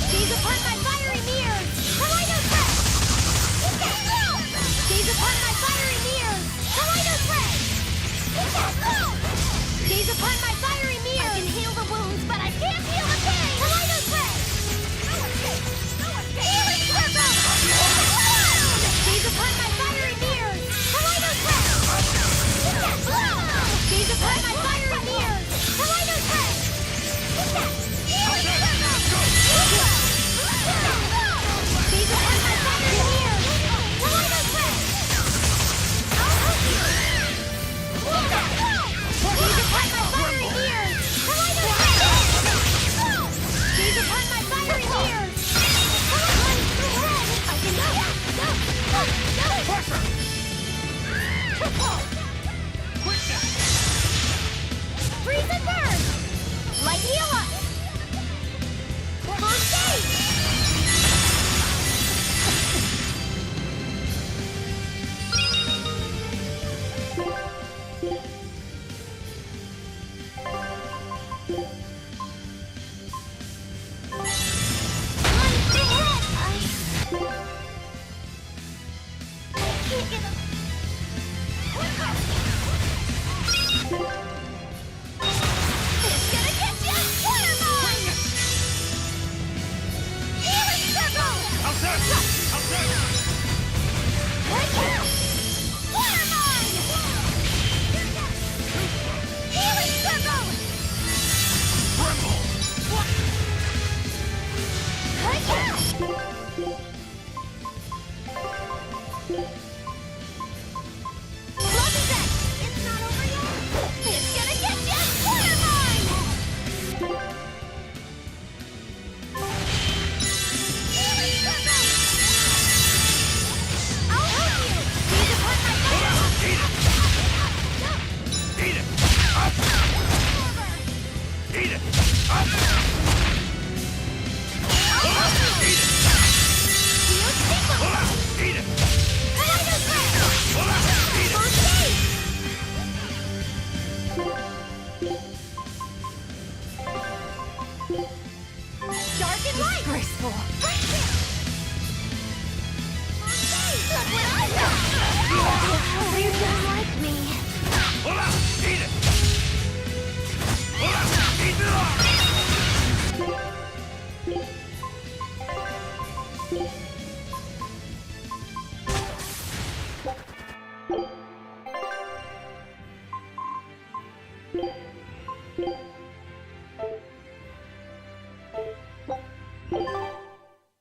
Gaze upon my fiery mirrors! Kaleido thread! Gaze upon my fiery mirrors! Kaleido thread! Gaze upon my fiery mirrors! I can heal the wounds, but I can't heal the pain! Kaleido thread! Healing circle! Gaze upon my fiery mirrors! Kaleido thread! Gaze upon my fiery mirrors! Kaleido thread! Healing circle! Gaze upon my fiery mirrors! Kaleido thread! I'll help you! Gaze upon my fiery mirrors! Kaleido thread! Gaze upon my fiery mirrors! I can freeze and burn! Light heal us! First aid!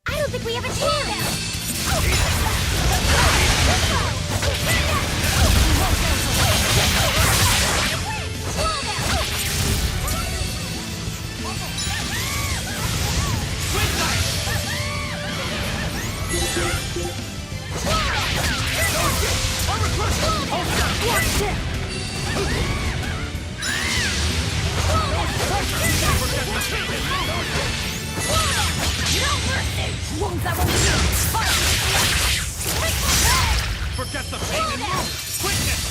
I don't think we have a chance! Forget the pain and move! Quickness!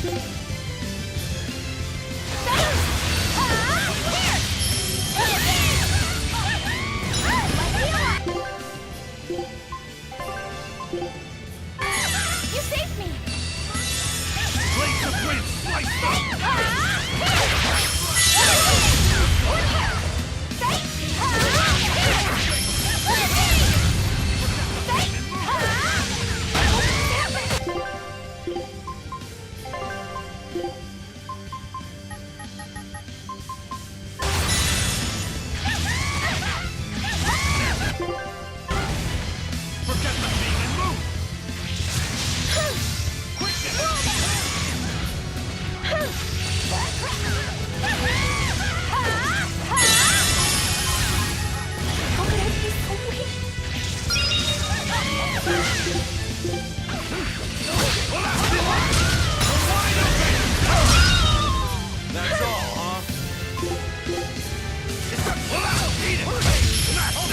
You saved me! Blades of wind, slice them! Forget the thing and move! That's all, huh? Eat it! Smash them!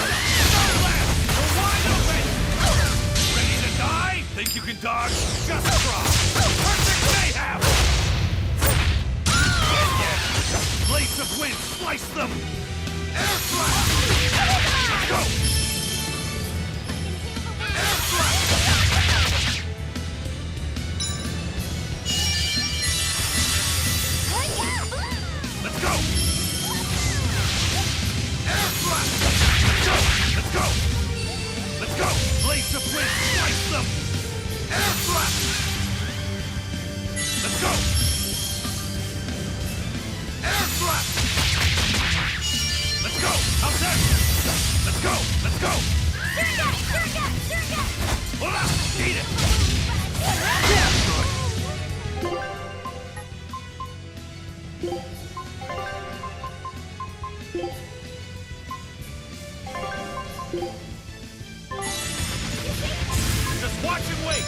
Blast! You're wide open! Ready to die? Think you can dodge? Just try! Perfect mayhem! Blades of wind, slice them! Air thrust! Let's go! Air thrust! Let's go! Air thrust! Let's go! Let's go! Blades of wind, slice them! Air thrust! Let's go! Air thrust! Let's go! How's that? Let's go! Let's go! Hold up! Eat it! Just watch and wait!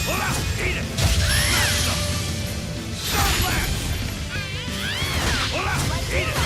Hold up! Eat it! Smash them! Stun blast! Hold up! Eat it!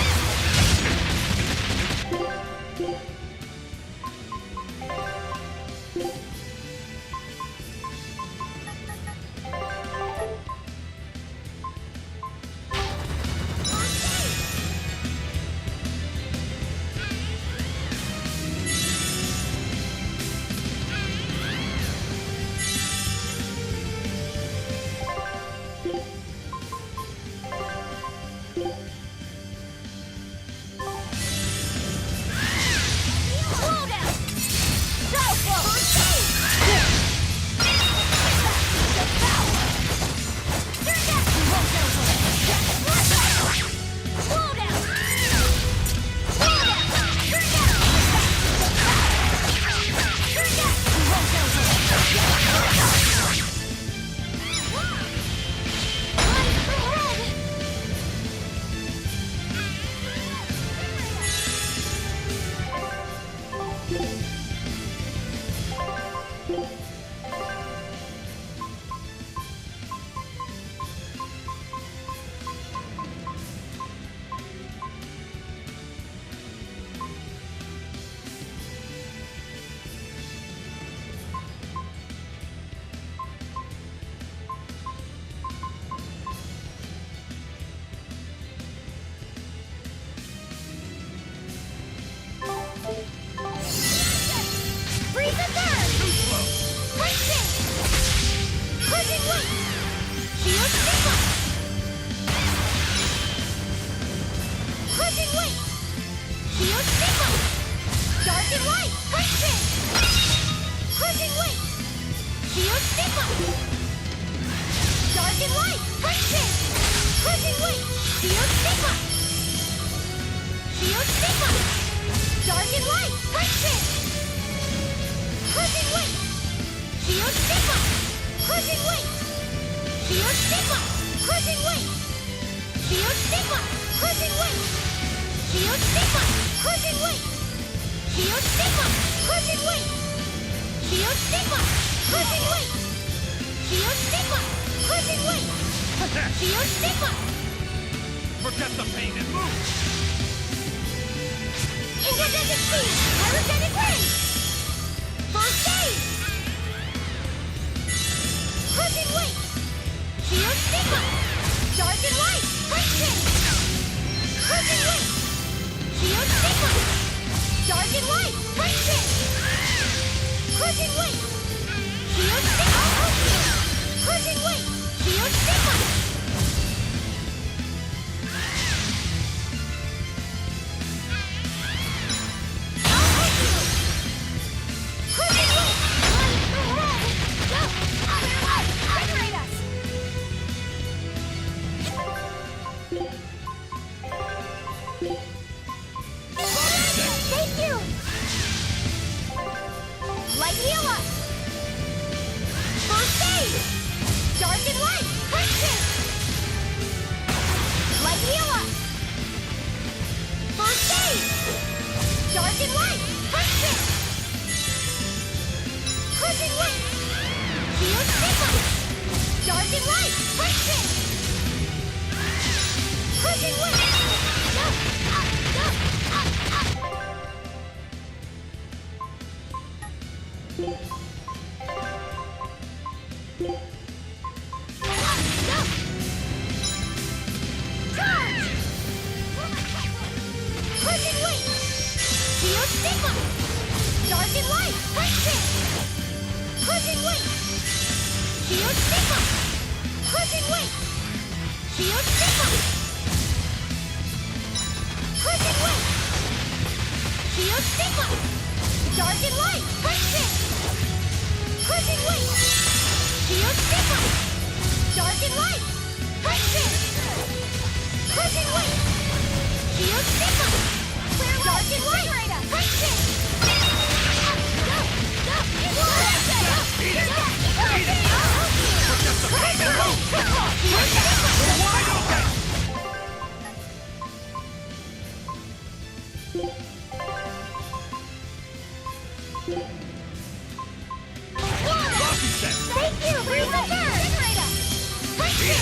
Forget the pain and move! Incandescent speed! Dark and light! Punch it! Crushing weight! Shield Stigma! Crushing weight! Shield Stigma! Crushing weight! Liberate us! Thank you! Light heal us! First aid! Dark and light! Punch it! Light heal us! First aid! Dark and light! Punch it! Crushing weight! Shield Stigma! Dark and light! Punch it! Crushing weight! Go! Up! Go! Up! Up! Charge! Crushing weight! Shield Stigma! Dark and light! Punch it! Crushing weight! Shield Stigma! Crushing weight! Shield Stigma! Crushing weight! Shield Stigma! Dark and light! Punch it! Crushing weight! Shield Stigma! Dark and light! Punch it! Crushing weight! Shield Stigma! Dark and light! Punch it! Go! Go! Eat it! We're wide open! Rocky set! Thank you! Where's the bird? Liberate us! Punch it!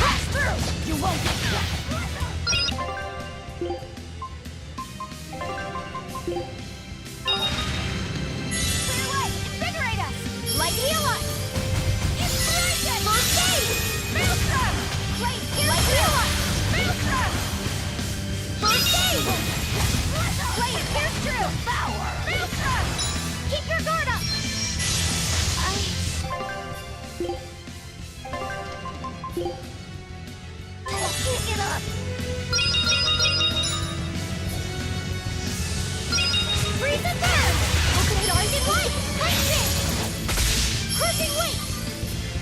Pass through! You won't get caught! Clear way! Invigorate us! Light heal us! Inspiration! First aid! Maelstrom! Light heal us! Maelstrom! First aid! Blade pierce through! Power! Maelstrom! Keep your guard up! I can't get up! Freeze the bird! Dark and light! Punch it! Crushing weight!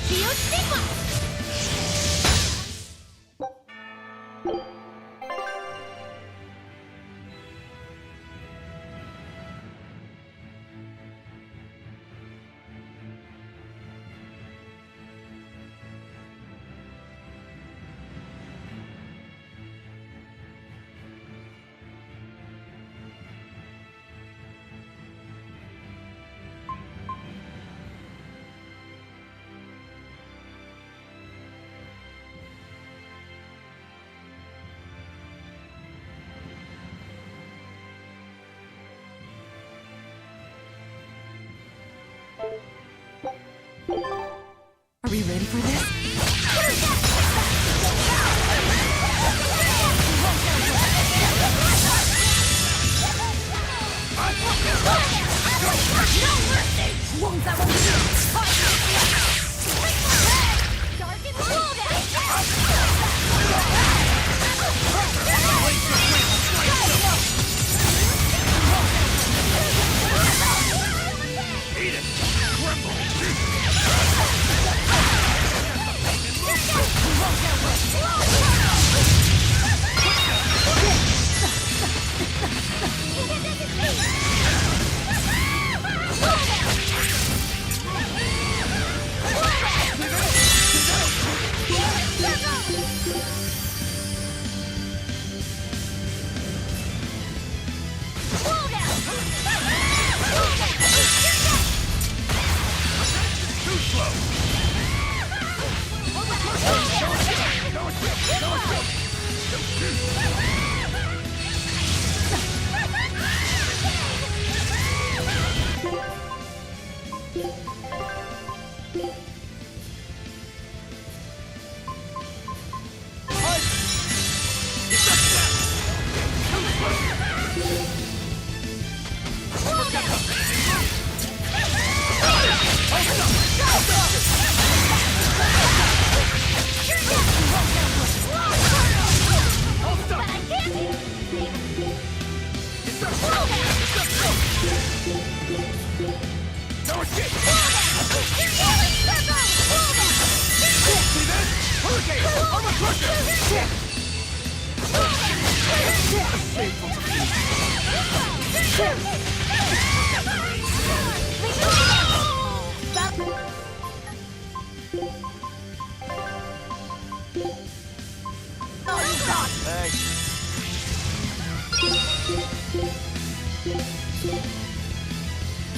Shield Stigma! Are we ready for this? Eat it! Crumble!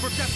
Forget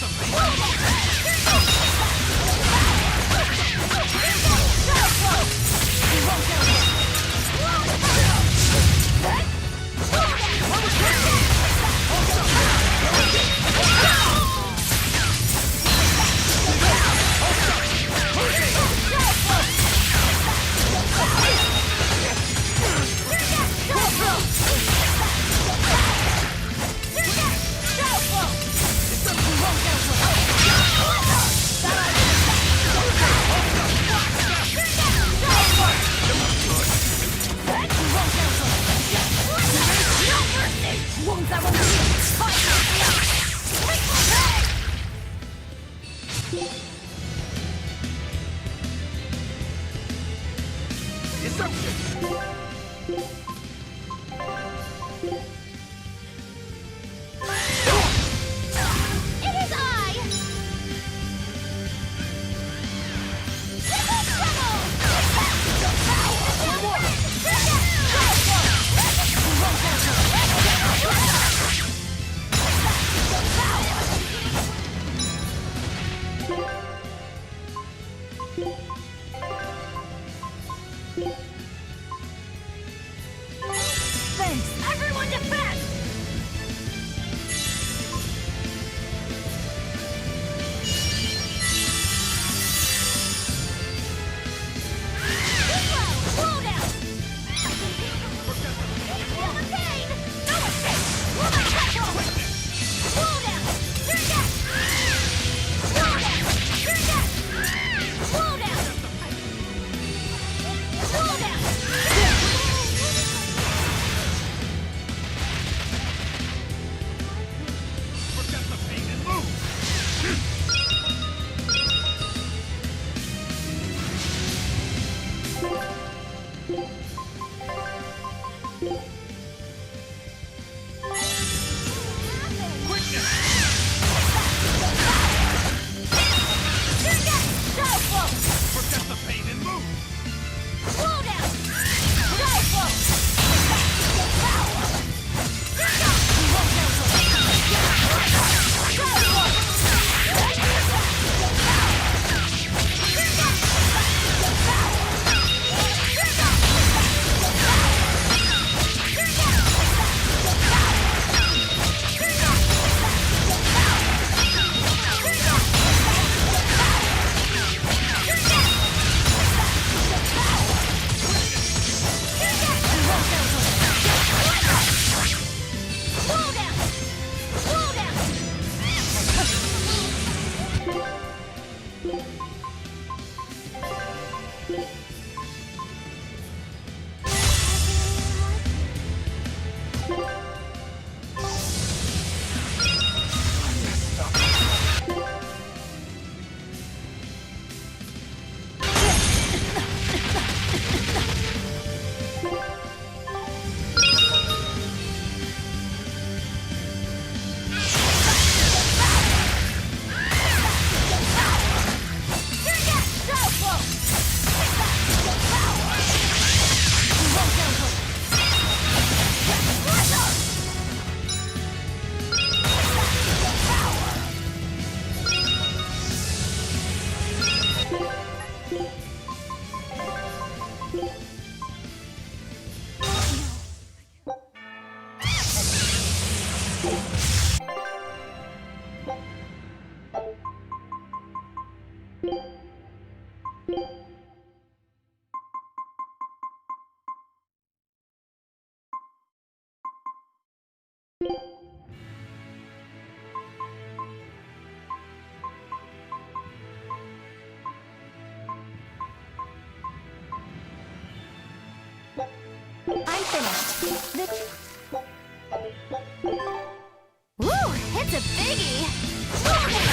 Thanks! Everyone defend! Slow down! Feel the pain! No escape! Slow down! Slow down! Slow down! Slow down! Slow down! Forget the pain and move! Forget the pain and move! Slow down! Go slow! Slow down! Slow down! I'm finished. Woo! It's a biggie! Slow down!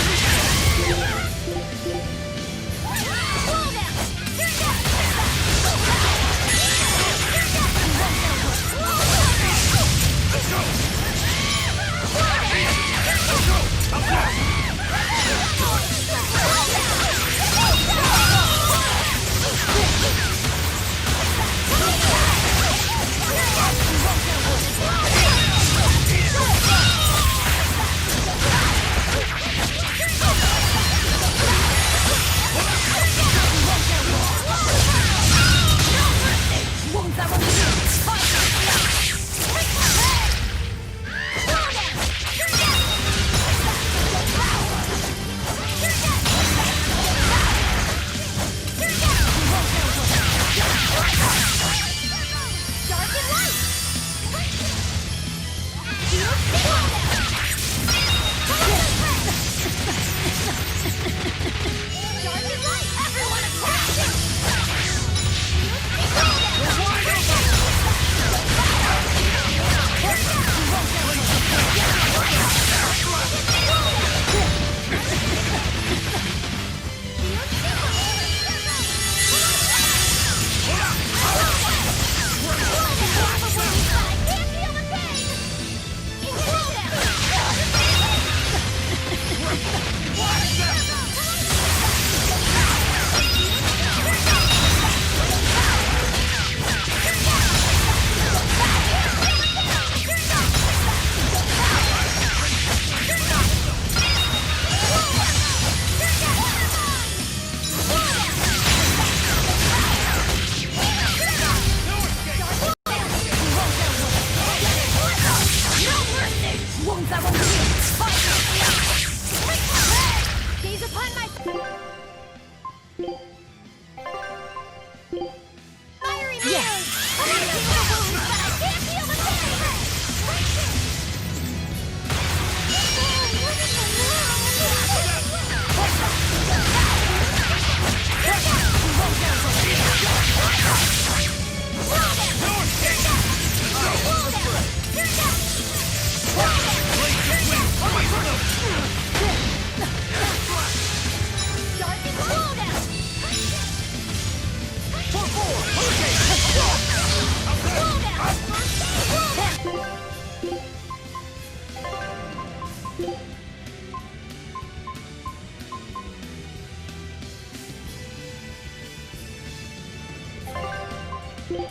Everyone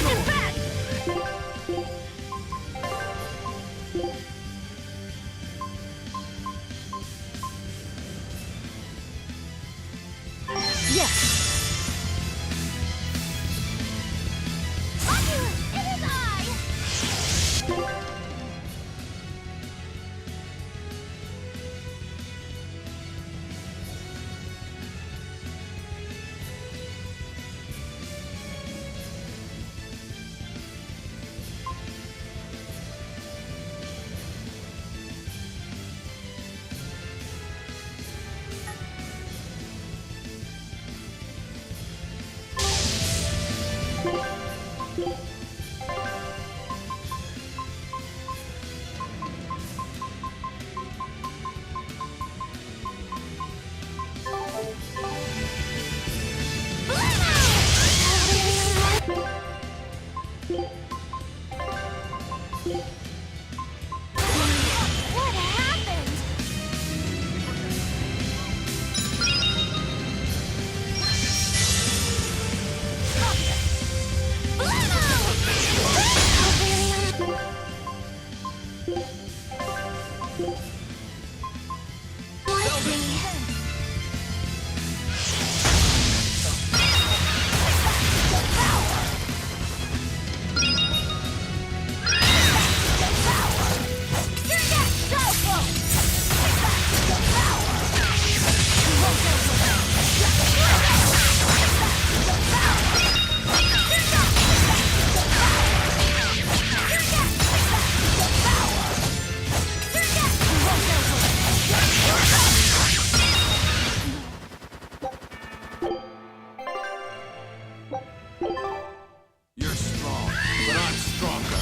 in bed! What happened? You're strong, but I'm stronger.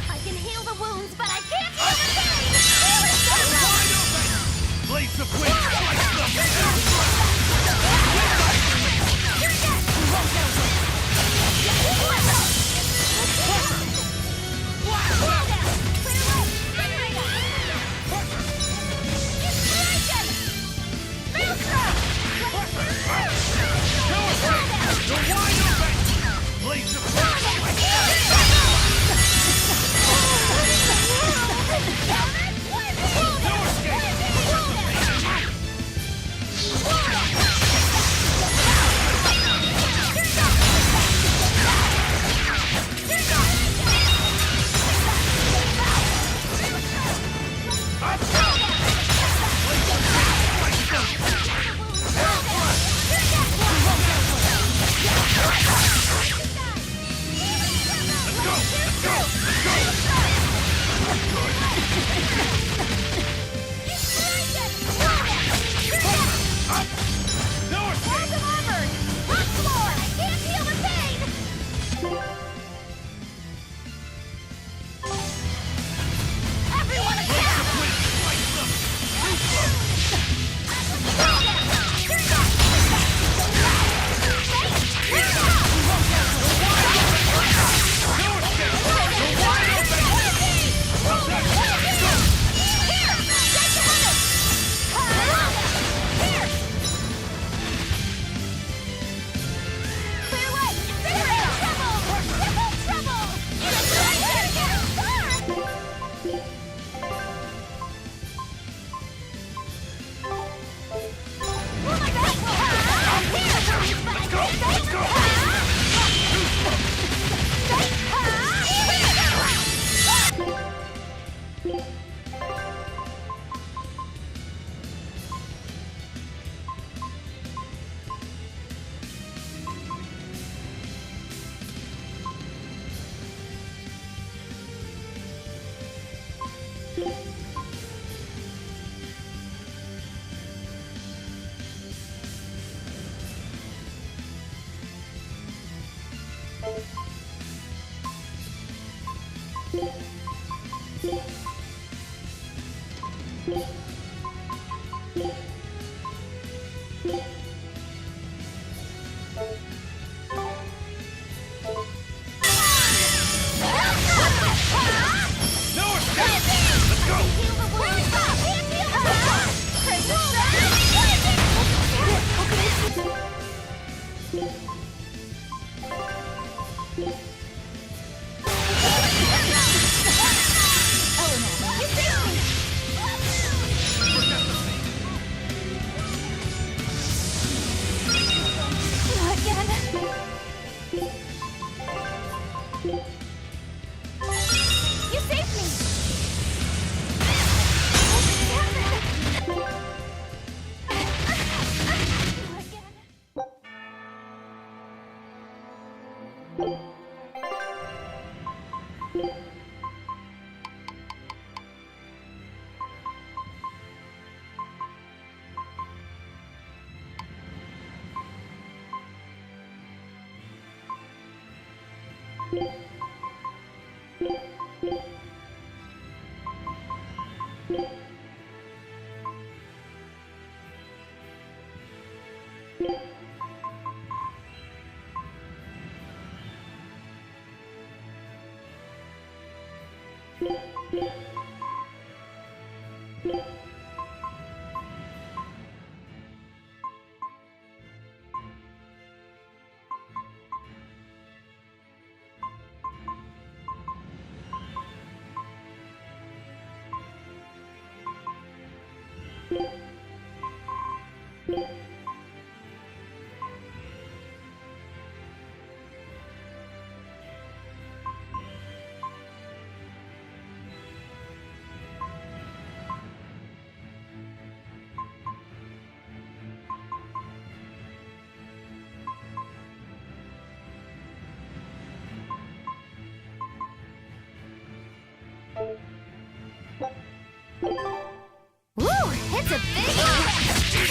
I can heal the wounds, but I can't heal the pain! Blades of wind, slice them! You saved me! Woo! It's a big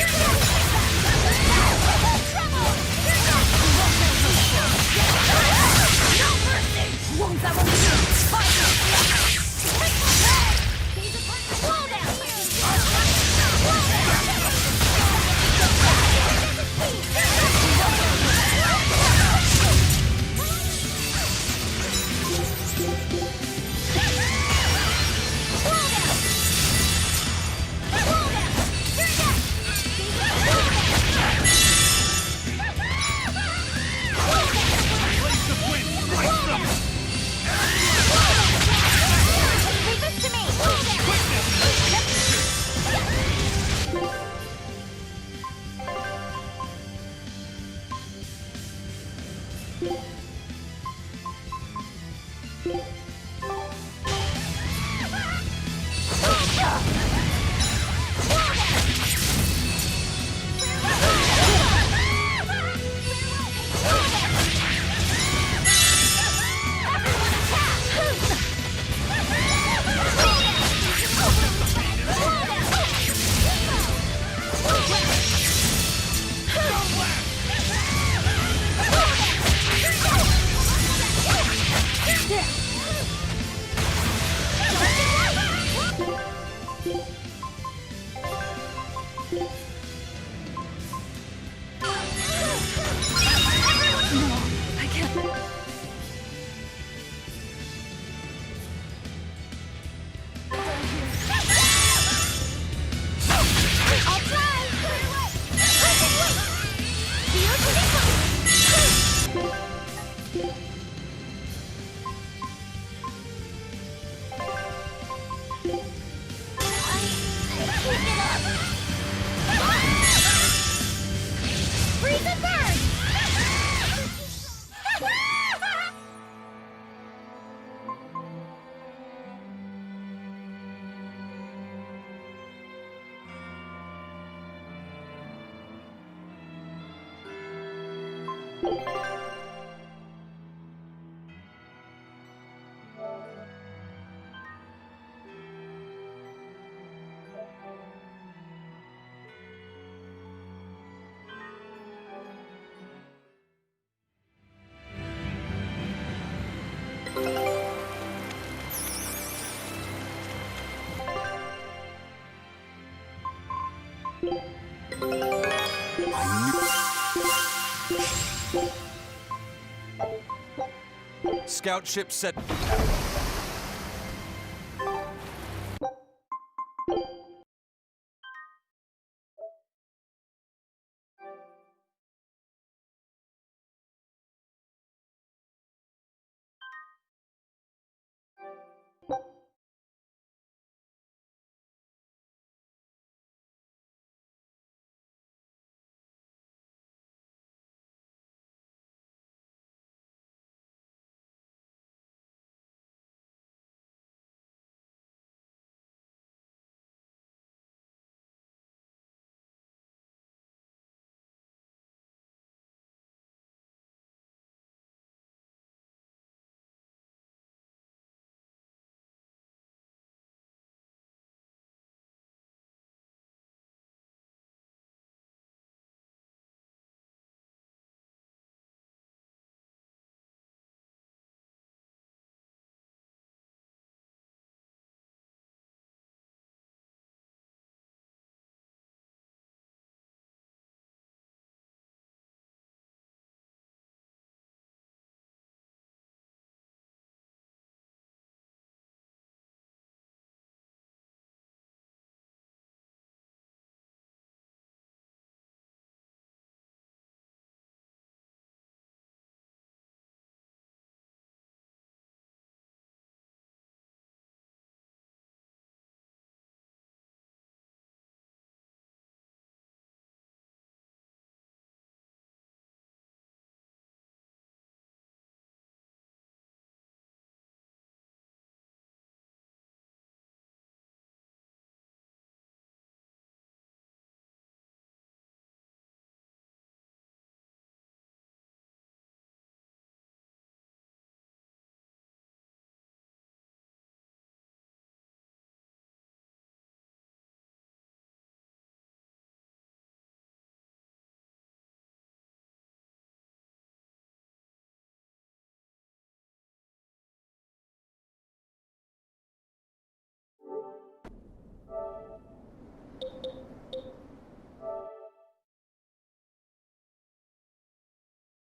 Scout ship set.